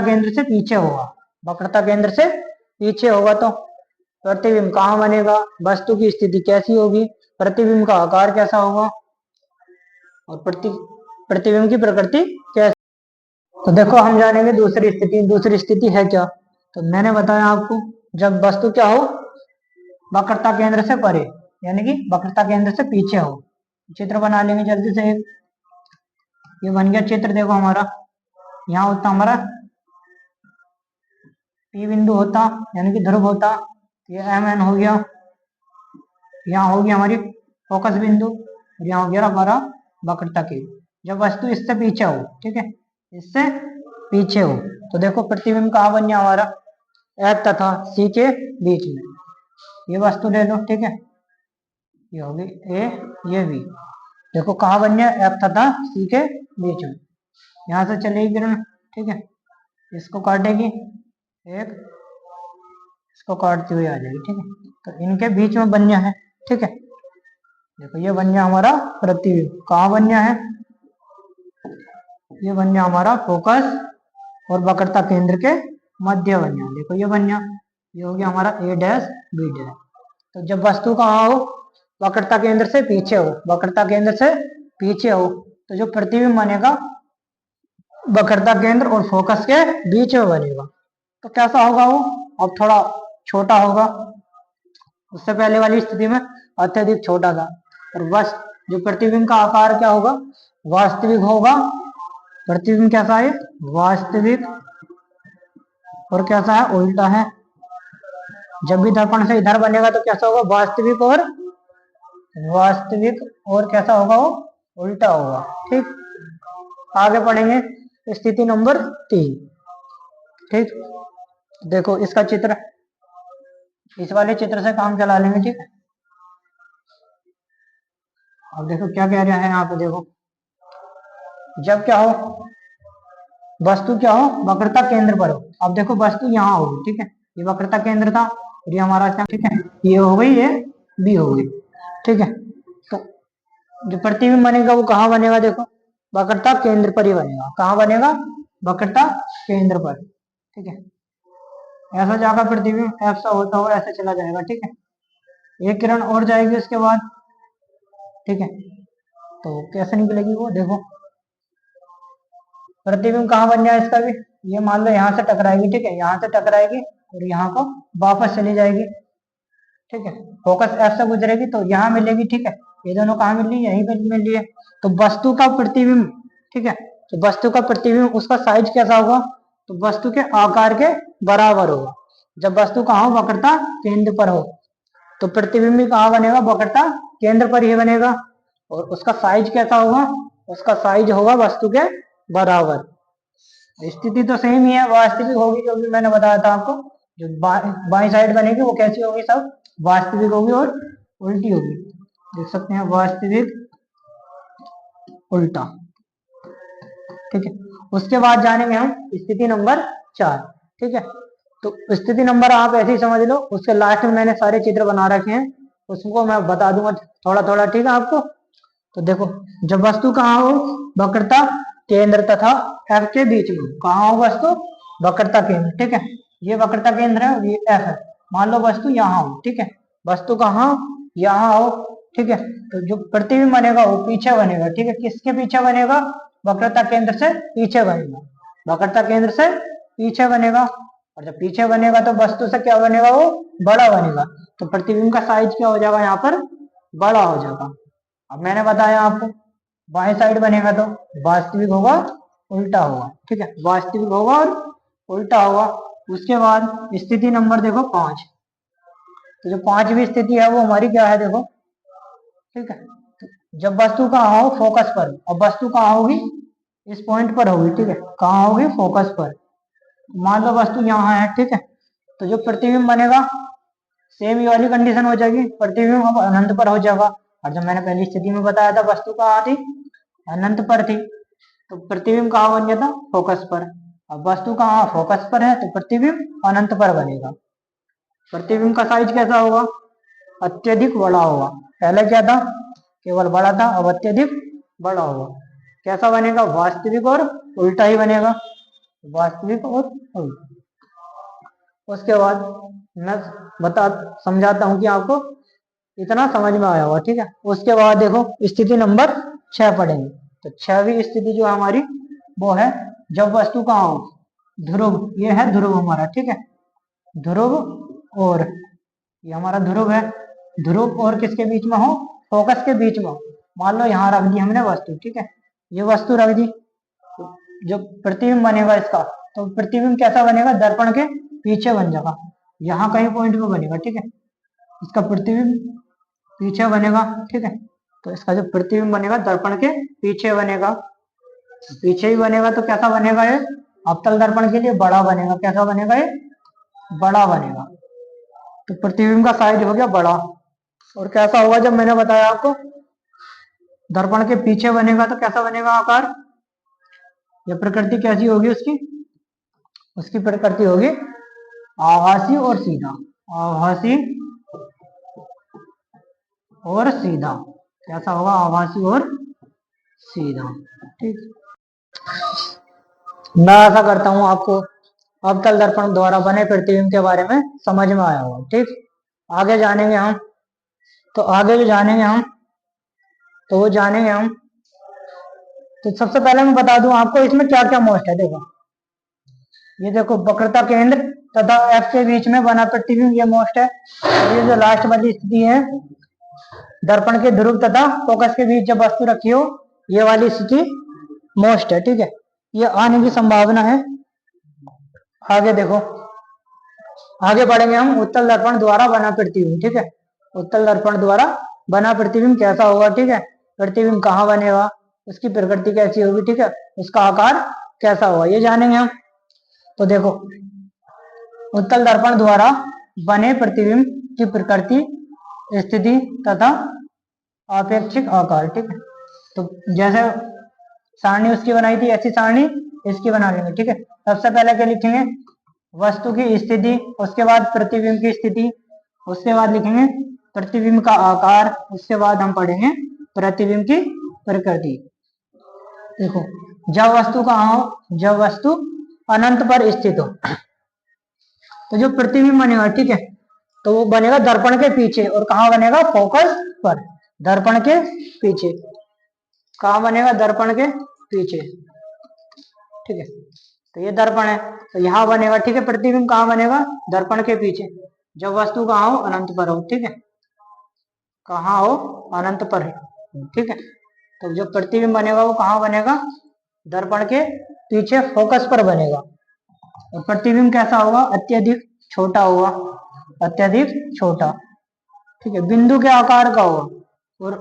केंद्र से पीछे होगा, वक्रता केंद्र से पीछे होगा। तो प्रतिबिंब कहाँ बनेगा, वस्तु की स्थिति कैसी होगी, प्रतिबिंब का आकार कैसा होगा, और प्रतिबिंब की प्रकृति कैसी। तो देखो हम जानेंगे दूसरी स्थिति। दूसरी स्थिति है क्या, तो मैंने बताया आपको जब वस्तु क्या हो, वक्रता केंद्र से परे, यानी कि वक्रता केंद्र से पीछे हो। चित्र बना लेंगे जल्दी से एक, ये बन गया चित्र। देखो हमारा यहाँ होता हमारा पी बिंदु होता, यानी कि ध्रुव होता, ये एम एन हो गया, यहाँ होगी हमारी फोकस बिंदु, और यहाँ हो गया हमारा वक्रता केंद्र। जब वस्तु इससे पीछे हो, ठीक है, इससे पीछे हो, तो देखो प्रतिबिंब कहाँ बन गया हमारा, F तथा C के बीच में। ये वस्तु ले लो, ठीक है, ये होगी A, ये B। देखो कहाँ बन गया, F तथा C के बीच में। यहाँ से चलेगी किरण, ठीक है, इसको काटेगी एक, इसको काटती हुई आ जाएगी, ठीक है, तो इनके बीच में बन गया है, ठीक है। देखो ये बन गया हमारा प्रतिबिंब, कहाँ बन गया है, ये बन गया हमारा फोकस और वक्रता केंद्र के मध्य बन गया। देखो ये बन गया, ये हो गया हमारा A डैश B डैश। तो जब वस्तु कहाँ हो, वक्रता केंद्र से पीछे हो, वक्रता केंद्र से पीछे हो, तो जो प्रतिबिंब बनेगा वक्रता केंद्र और फोकस के बीच में बनेगा। तो कैसा होगा वो, अब थोड़ा छोटा होगा, उससे पहले वाली स्थिति में अत्यधिक छोटा था। और बस जो प्रतिबिंब का आकार क्या होगा, वास्तविक होगा। प्रतिबिंब कैसा है, वास्तविक, और कैसा है, उल्टा है। जब भी दर्पण से इधर बनेगा तो कैसा होगा, वास्तविक, और वास्तविक, और कैसा होगा वो, उल्टा होगा, ठीक। आगे पढ़ेंगे स्थिति नंबर 3, ठीक। देखो इसका चित्र, इस वाले चित्र से काम चला लेंगे, ठीक है। अब देखो क्या कह रहा है यहाँ पे, देखो जब क्या हो, वस्तु क्या हो, वक्रता केंद्र पर हो। अब देखो वस्तु यहाँ होगी, ठीक है, ये वक्रता केंद्र था, और ये हमारा क्या, ठीक है, ये हो गई, ये बी हो गई, ठीक है। तो जो प्रतिबिंब बनेगा वो कहाँ बनेगा, देखो वक्रता केंद्र पर ही बनेगा। कहाँ बनेगा, वक्रता केंद्र पर, ठीक है। ऐसा जाकर प्रतिबिंब ऐसा होता हुआ ऐसे चला जाएगा, ठीक है। एक किरण और जाएगी उसके बाद, ठीक है, तो कैसे निकलेगी वो, देखो प्रतिबिंब कहाँ बन जाए इसका भी, ये मान लो यहाँ से टकराएगी, ठीक है, यहाँ से टकराएगी और यहाँ को वापस चली जाएगी, ठीक है। फोकस F से गुजरेगी तो यहाँ मिलेगी, ठीक है, ये दोनों कहाँ मिल रही है, यहीं पे मिल रही है। तो वस्तु का प्रतिबिंब, ठीक है, तो वस्तु का प्रतिबिंब उसका साइज कैसा होगा, तो वस्तु के आकार के बराबर होगा। जब वस्तु कहाँ हो, वक्रता केंद्र पर हो, तो प्रतिबिंब भी कहाँ बनेगा, वक्रता केंद्र पर ही बनेगा। और उसका साइज कैसा होगा, उसका साइज होगा वस्तु के बराबर। स्थिति तो सेम ही है, वास्तविक होगी, जो भी मैंने बताया था आपको। जो बाई साइड बनेगी वो कैसी होगी, सब वास्तविक होगी और उल्टी होगी। देख सकते हैं, वास्तविक, उल्टा, ठीक है। उसके बाद जानेंगे हम स्थिति नंबर 4, ठीक है। तो स्थिति नंबर आप ऐसे ही समझ लो, उसके लास्ट में मैंने सारे चित्र बना रखे हैं, उसको मैं बता दूंगा थोड़ा थोड़ा, ठीक है आपको। तो देखो जब वस्तु कहाँ हो, वक्रता केंद्र तथा F के बीच में, कहाँ हो वस्तु, वक्रता केंद्र, ठीक है, ये वक्रता केंद्र है, ये F है। मान लो वस्तु यहाँ हो, ठीक है, वस्तु कहाँ, यहाँ हो, ठीक है। तो जो प्रतिबिंब बनेगा वो पीछे बनेगा, ठीक है, किसके पीछे बनेगा, वक्रता केंद्र से पीछे बनेगा, वक्रता केंद्र से पीछे बनेगा। और जब पीछे बनेगा तो वस्तु से क्या बनेगा, वो बड़ा बनेगा। तो प्रतिबिंब का साइज क्या हो जाएगा, यहाँ पर बड़ा हो जाएगा। अब मैंने बताया आपको, बाएं साइड बनेगा तो वास्तविक होगा, उल्टा होगा, ठीक है, वास्तविक होगा और उल्टा होगा। उसके बाद स्थिति नंबर देखो 5। तो जो 5वीं स्थिति है वो हमारी क्या है, देखो, ठीक है, जब वस्तु कहाँ हो, फोकस पर। अब वस्तु कहाँ होगी, इस पॉइंट पर होगी, ठीक है, कहाँ होगी, फोकस पर। मान लो वस्तु यहाँ है, ठीक है, तो जो प्रतिबिंब बनेगा सेम ये वाली कंडीशन हो जाएगी, प्रतिबिंब अब अनंत पर हो जाएगा। और जब मैंने पहली स्थिति में बताया था वस्तु कहाँ थी, अनंत पर थी, तो प्रतिबिंब कहाँ बन गया था, फोकस पर। अब वस्तु कहाँ, फोकस पर है, तो प्रतिबिंब अनंत पर बनेगा। प्रतिबिंब का साइज कैसा होगा, अत्यधिक बड़ा होगा। पहले क्या था, केवल बड़ा था, अब अत्यधिक बड़ा होगा। कैसा बनेगा, वास्तविक और उल्टा ही बनेगा, वास्तविक और उल्टा। उसके बाद मैं समझाता हूं कि आपको इतना समझ में आया होगा, ठीक है। उसके बाद देखो स्थिति नंबर 6 पढ़ेंगे। तो 6वीं स्थिति जो हमारी वो है, जब वस्तु कहाँ हो, ध्रुव, ये है ध्रुव हमारा, ठीक है, ध्रुव, और ये हमारा ध्रुव है, ध्रुव और किसके बीच में हो, फोकस के बीच में हो। मान लो यहाँ रख दी हमने वस्तु, ठीक है, ये वस्तु रख दी, जो प्रतिबिंब बनेगा इसका, तो प्रतिबिंब कैसा बनेगा, दर्पण के पीछे बन जाएगा, यहाँ कहीं पॉइंट पे बनेगा, ठीक है, इसका प्रतिबिंब पीछे बनेगा, ठीक है। तो इसका जो प्रतिबिंब बनेगा दर्पण के पीछे बनेगा, पीछे ही बनेगा तो कैसा बनेगा ये, अवतल दर्पण के लिए बड़ा बनेगा। कैसा बनेगा ये, बड़ा बनेगा। तो प्रतिबिंब का साइज हो गया बड़ा। और कैसा होगा, जब मैंने बताया आपको दर्पण के पीछे बनेगा तो कैसा बनेगा आकार, या प्रकृति कैसी होगी उसकी, उसकी प्रकृति होगी आभासी और सीधा, आभासी और सीधा। कैसा होगा, आभासी और सीधा, ठीक। मैं आशा करता हूं आपको अवतल दर्पण द्वारा बने प्रतिबिंब के बारे में समझ में आया होगा, ठीक। आगे जानेंगे हम, तो आगे जो जानेंगे हम, तो वो जानेंगे हम। तो सबसे पहले मैं बता दूं आपको इसमें क्या क्या मोस्ट है। देखो ये देखो, वक्रता केंद्र तथा एफ के बीच में बना प्रतिबिंब, ये मोस्ट है। और ये जो लास्ट वाली स्थिति है, दर्पण के ध्रुव तथा फोकस के बीच जब वस्तु रखी हो, ये वाली स्थिति मोस्ट है, ठीक है। ये आने की संभावना है। आगे देखो, आगे बढ़ेंगे हम उत्तल दर्पण द्वारा बना प्रतिबिंब, ठीक है। उत्तल दर्पण द्वारा बना प्रतिबिंब कैसा होगा, ठीक है। प्रतिबिंब कहाँ बनेगा, उसकी प्रकृति कैसी होगी, ठीक है। उसका आकार कैसा होगा, ये जानेंगे हम। तो देखो, उत्तल दर्पण द्वारा बने प्रतिबिंब की प्रकृति, स्थिति तथा आपेक्षिक आकार, ठीक है। तो जैसे सारणी उसकी बनाई थी, ऐसी सारणी इसकी बना लेंगे, ठीक है। सबसे पहले क्या लिखेंगे, वस्तु की स्थिति, उसके बाद प्रतिबिंब की स्थिति, उसके बाद लिखेंगे प्रतिबिंब का आकार, उसके बाद हम पढ़ेंगे प्रतिबिंब की प्रकृति। देखो, जब वस्तु कहाँ हो, जब वस्तु अनंत पर स्थित हो, तो जो प्रतिबिंब बनेगा, ठीक है, तो वो बनेगा दर्पण के पीछे। और कहाँ बनेगा, फोकस पर, दर्पण के पीछे। कहाँ बनेगा, दर्पण के पीछे, ठीक है। तो ये दर्पण है, तो यहाँ बनेगा, ठीक है। प्रतिबिंब कहाँ बनेगा, दर्पण के पीछे, जब वस्तु कहाँ हो, अनंत पर हो, ठीक है। कहाँ हो, अनंत पर है, ठीक है। तो जो प्रतिबिंब बनेगा वो कहाँ बनेगा, दर्पण के पीछे, फोकस पर बनेगा। और प्रतिबिंब कैसा होगा, अत्यधिक छोटा होगा, अत्यधिक छोटा, ठीक है। बिंदु के आकार का होगा। और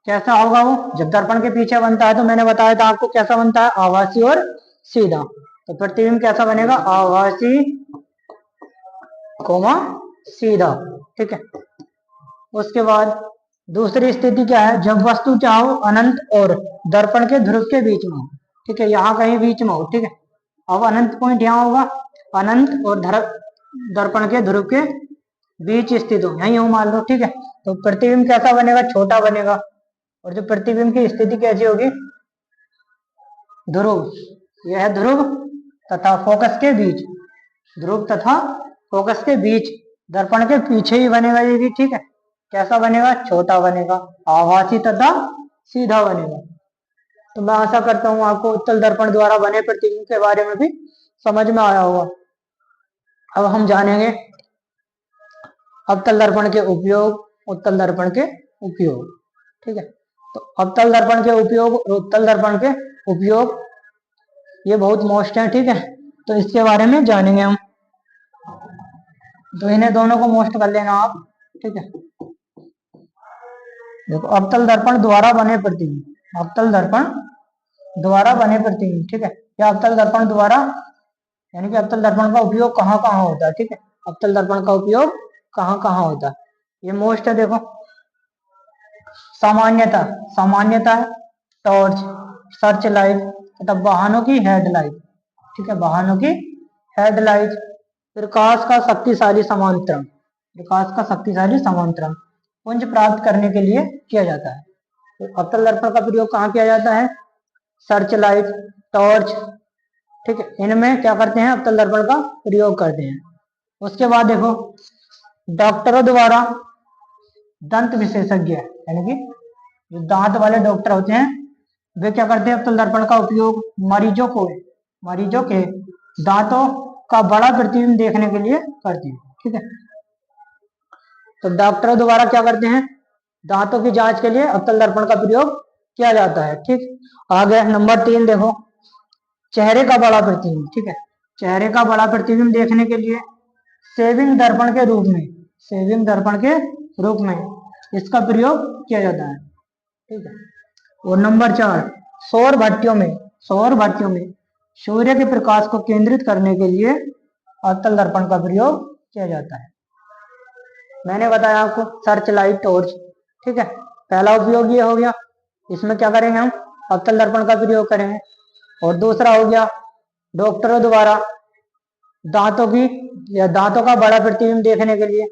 कैसा होगा वो, जब दर्पण के पीछे बनता है तो मैंने बताया था आपको कैसा बनता है, आभासी और सीधा। तो प्रतिबिंब कैसा बनेगा, आभासी कोमा सीधा, ठीक है। उसके बाद दूसरी स्थिति क्या है, जब वस्तु चाहो अनंत और दर्पण के ध्रुव के बीच में हो, ठीक है। यहाँ कहीं बीच में हो, ठीक है। अब अनंत पॉइंट यहाँ होगा, अनंत और दर्पण के ध्रुव के बीच स्थित हो, यही हो मान लो, ठीक है। तो प्रतिबिंब कैसा बनेगा, छोटा बनेगा। और जो प्रतिबिंब की स्थिति कैसी होगी, ध्रुव, यह है ध्रुव तथा फोकस के बीच, ध्रुव तथा फोकस के बीच, दर्पण के पीछे ही बनेगा ये भी, ठीक है। कैसा बनेगा, छोटा बनेगा, आभासी तथा सीधा बनेगा। तो मैं आशा करता हूँ आपको उत्तल दर्पण द्वारा बने प्रतिबिंब के बारे में भी समझ में आया होगा। अब हम जानेंगे अवतल दर्पण के उपयोग, उत्तल दर्पण के उपयोग, ठीक है। तो अवतल दर्पण के उपयोग और उत्तल दर्पण के उपयोग ये बहुत मोस्ट है, ठीक है। तो इसके बारे में जानेंगे हम। तो इन्हें दोनों को मोस्ट कर लेना आप, ठीक है। देखो, अवतल दर्पण द्वारा बने प्रतिबिंब, अवतल दर्पण द्वारा बने प्रतिबिंब, ठीक है। या अवतल दर्पण द्वारा, यानी कि अवतल दर्पण का उपयोग कहाँ कहाँ होता है, ठीक है। अवतल दर्पण का उपयोग कहाँ कहाँ होता है, ये मोस्ट है। देखो, सामान्यता, सामान्यता है टॉर्च, सर्च लाइट तथा वाहनों की हेडलाइट, ठीक है। वाहनों की हेडलाइट, प्रकाश का शक्तिशाली समांतरण, प्रकाश का शक्तिशाली समांतरण पुंज प्राप्त करने के लिए किया जाता है। तो अवतल दर्पण का प्रयोग कहाँ किया जाता है, सर्च लाइट, टॉर्च, ठीक है। इनमें क्या करते हैं, अवतल दर्पण का प्रयोग करते हैं। उसके बाद देखो, डॉक्टरों द्वारा, दंत विशेषज्ञ यानी कि जो दांत वाले डॉक्टर होते हैं, वे क्या करते हैं, अवतल दर्पण का उपयोग मरीजों के दांतों का बड़ा प्रतिबिंब देखने के लिए करते हैं, ठीक है। तो डॉक्टरों द्वारा क्या करते हैं, दांतों की जांच के लिए अवतल दर्पण का प्रयोग किया जाता है, ठीक। आगे नंबर 3 देखो, चेहरे का बड़ा प्रतिबिंब, ठीक है। चेहरे का बड़ा प्रतिबिंब देखने के लिए सेविंग दर्पण के रूप में, सेविंग दर्पण के रूप में इसका प्रयोग किया जाता है। ठीक है। और नंबर 4, सौर भट्टियों में सूर्य के प्रकाश को केंद्रित करने के लिए अवतल दर्पण का प्रयोग किया जाता है। मैंने बताया आपको सर्च लाइट टॉर्च। ठीक है, पहला उपयोग ये हो गया। इसमें क्या करेंगे हम, अवतल दर्पण का प्रयोग करेंगे। और दूसरा हो गया डॉक्टरों द्वारा दांतों की या दांतों का बड़ा प्रतिबिंब देखने के लिए।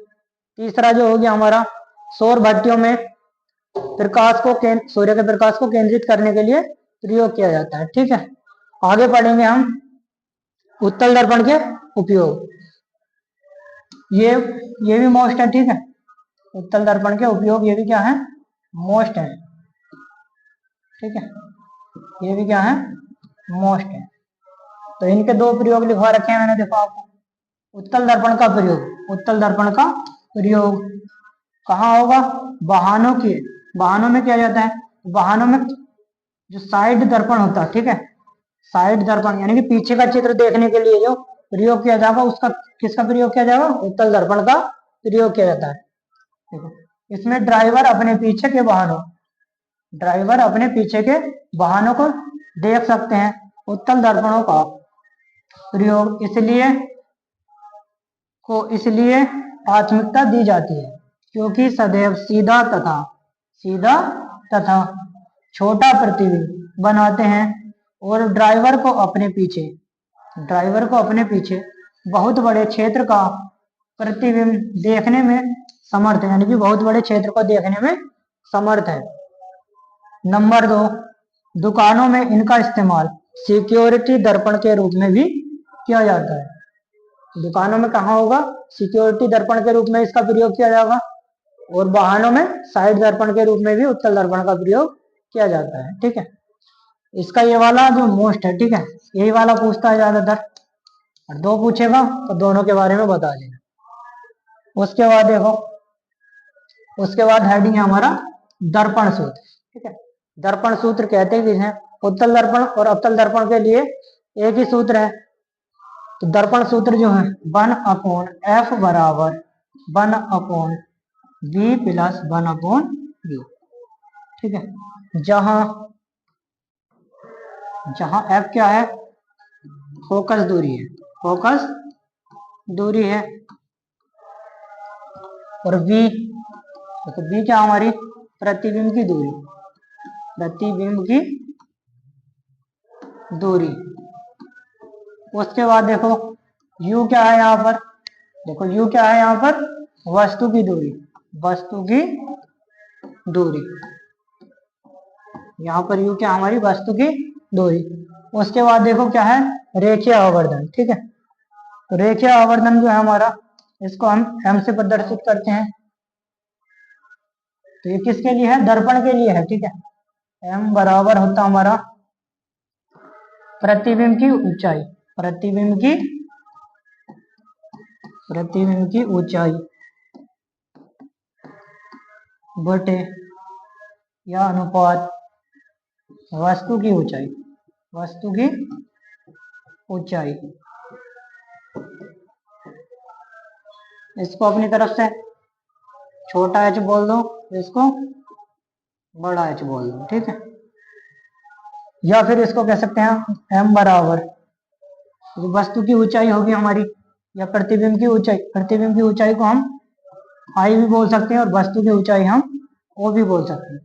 तीसरा जो हो गया हमारा, सौर भट्टियों में सूर्य के प्रकाश को केंद्रित करने के लिए प्रयोग किया जाता है। ठीक है, आगे पढ़ेंगे हम उत्तल दर्पण के उपयोग। ये भी मोस्ट है। ठीक है, उत्तल दर्पण के उपयोग ये भी क्या है, मोस्ट है। ठीक है, ये भी क्या है, मोस्ट है। तो इनके दो प्रयोग लिखवा रखे हैं मैंने, देखो आपको। उत्तल दर्पण का प्रयोग कहाँ होगा, वाहनों में किया जाता है। वाहनों में जो साइड दर्पण होता है, ठीक है, साइड दर्पण यानी कि पीछे का चित्र देखने के लिए जो प्रयोग किया जाएगा, उसका किसका प्रयोग किया जाएगा, उत्तल दर्पण का प्रयोग किया जाता है। देखो, इसमें ड्राइवर अपने पीछे के वाहनों को देख सकते हैं। उत्तल दर्पणों का प्रयोग इसलिए प्राथमिकता दी जाती है क्योंकि सदैव सीधा तथा छोटा प्रतिबिंब बनाते हैं और ड्राइवर को अपने पीछे बहुत बड़े क्षेत्र का प्रतिबिंब देखने में समर्थ है, यानी कि बहुत बड़े क्षेत्र को देखने में समर्थ है। नंबर 2, दुकानों में इनका इस्तेमाल सिक्योरिटी दर्पण के रूप में भी किया जाता है। दुकानों में कहाँ होगा, सिक्योरिटी दर्पण के रूप में इसका प्रयोग किया जाएगा। और वाहनों में साइड दर्पण के रूप में भी उत्तल दर्पण का प्रयोग किया जाता है। ठीक है, इसका ये वाला जो मोस्ट है, ठीक है, यही वाला पूछता है ज्यादातर, और 2 पूछेगा तो दोनों के बारे में बता देना। उसके बाद देखो, उसके बाद हेडिंग है हमारा दर्पण सूत्र। ठीक है, दर्पण सूत्र कहते हैं किसे, उत्तल दर्पण और अवतल दर्पण के लिए एक ही सूत्र है। तो दर्पण सूत्र जो है 1/f बराबर 1/v प्लस 1/v। ठीक है, जहां f क्या है, फोकस दूरी है, और v, तो v क्या हमारी प्रतिबिंब की दूरी। उसके बाद देखो u क्या है यहाँ पर, वस्तु की दूरी। यहाँ पर u क्या हमारी वस्तु की दूरी। उसके बाद देखो क्या है, रेखीय आवर्धन। ठीक है, तो रेखीय आवर्धन जो है हमारा, इसको हम m से प्रदर्शित करते हैं। तो ये किसके लिए है, दर्पण के लिए है। ठीक है, m बराबर होता हमारा प्रतिबिंब की ऊंचाई बटे या अनुपात वस्तु की ऊंचाई। इसको अपनी तरफ से छोटा h बोल दो, इसको बड़ा h बोल दो। ठीक है, या फिर इसको कह सकते हैं m बराबर वस्तु की ऊंचाई होगी हमारी, या प्रतिबिंब की ऊंचाई को हम I भी बोल सकते हैं और वस्तु की ऊंचाई हम O भी बोल सकते हैं,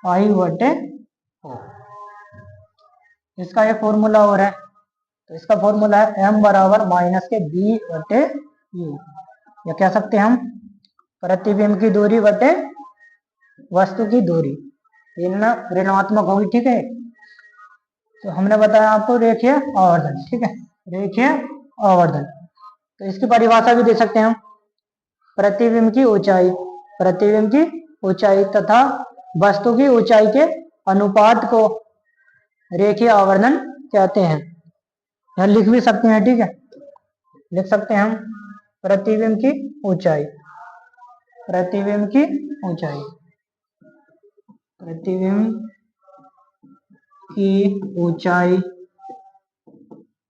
I बटे O। इसका एक फॉर्मूला और है, तो इसका फॉर्मूला है m बराबर माइनस के b बटे u, या कह सकते हैं हम प्रतिबिंब की दूरी बटे वस्तु की दूरी, इनमें ऋणात्मक होगी। ठीक है, तो हमने बताया आपको रेखीय आवर्धन। ठीक है, रेखीय आवर्धन, तो इसकी परिभाषा भी दे सकते हैं हम, प्रतिबिंब की ऊंचाई तथा वस्तु की ऊंचाई के अनुपात को रेखीय आवर्धन कहते हैं। यहाँ लिख भी सकते हैं। ठीक है, लिख सकते हैं हम प्रतिबिंब की ऊंचाई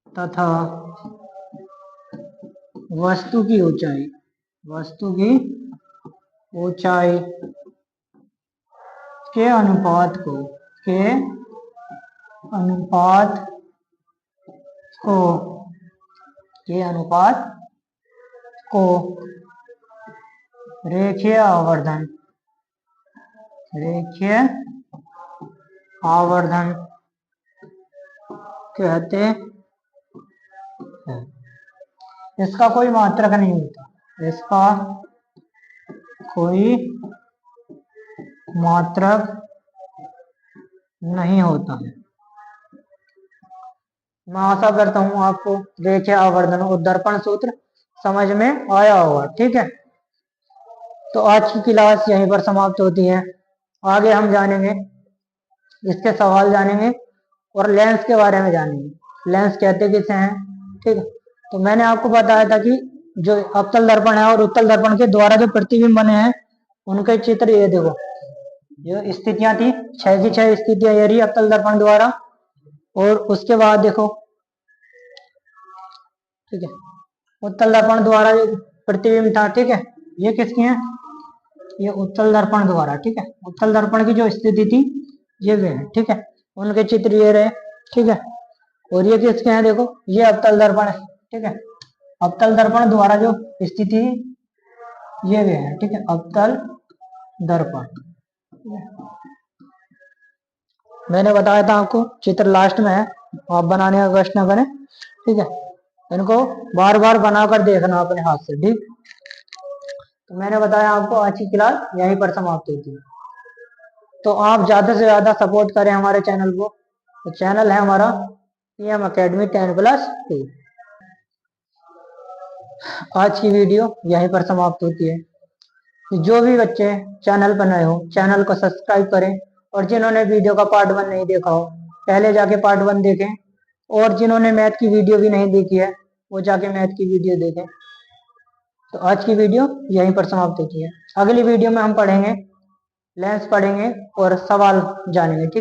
तथा वस्तु की ऊंचाई के अनुपात को के अनुपात को के अनुपात को रेखीय आवर्धन कहते हैं। इसका कोई मात्रक नहीं होता, इसका कोई मात्रक नहीं होता है। मैं आशा करता हूं आपको रेखीय आवर्धन और दर्पण सूत्र समझ में आया होगा। ठीक है, तो आज की क्लास यहीं पर समाप्त होती है। आगे हम जानेंगे, इसके सवाल जानेंगे और लेंस के बारे में जानेंगे। लेंस कहते किसे हैं? ठीक है, तो मैंने आपको बताया था कि जो अवतल दर्पण है और उत्तल दर्पण के द्वारा जो प्रतिबिंब बने हैं उनके चित्र ये देखो, जो स्थितियां थी 6 की 6 स्थितियां ये रही अवतल दर्पण द्वारा। और उसके बाद देखो, ठीक है, उत्तल दर्पण द्वारा जो प्रतिबिंब था, ठीक है, ये किसकी है? ये उत्तल दर्पण द्वारा। ठीक है, उत्तल दर्पण की जो स्थिति थी ये वे है। ठीक है, उनके चित्र ये रहे। ठीक है, और ये किसके हैं? देखो, ये अवतल दर्पण है। ठीक है, अवतल दर्पण द्वारा जो स्थिति ये वे है। ठीक है, अवतल दर्पण। मैंने बताया था आपको, चित्र लास्ट में है, आप बनाने का कष्ट ना करें। ठीक है, इनको बार बार बनाकर देखना अपने हाथ से। ठीक, तो मैंने बताया आपको आज की क्लास यहीं पर समाप्त होती है। तो आप ज्यादा से ज्यादा सपोर्ट करें हमारे चैनल को। तो चैनल है हमारा पीएम एकेडमी 10+2। आज की वीडियो यहीं पर समाप्त होती है। जो भी बच्चे चैनल पर नए हो, चैनल को सब्सक्राइब करें, और जिन्होंने वीडियो का पार्ट 1 नहीं देखा हो पहले जाके पार्ट 1 देखें, और जिन्होंने मैथ की वीडियो भी नहीं देखी है वो जाके मैथ की वीडियो देखें। तो आज की वीडियो यहीं पर समाप्त होती है। अगली वीडियो में हम पढ़ेंगे, लेंस पढ़ेंगे और सवाल जानेंगे। ठीक।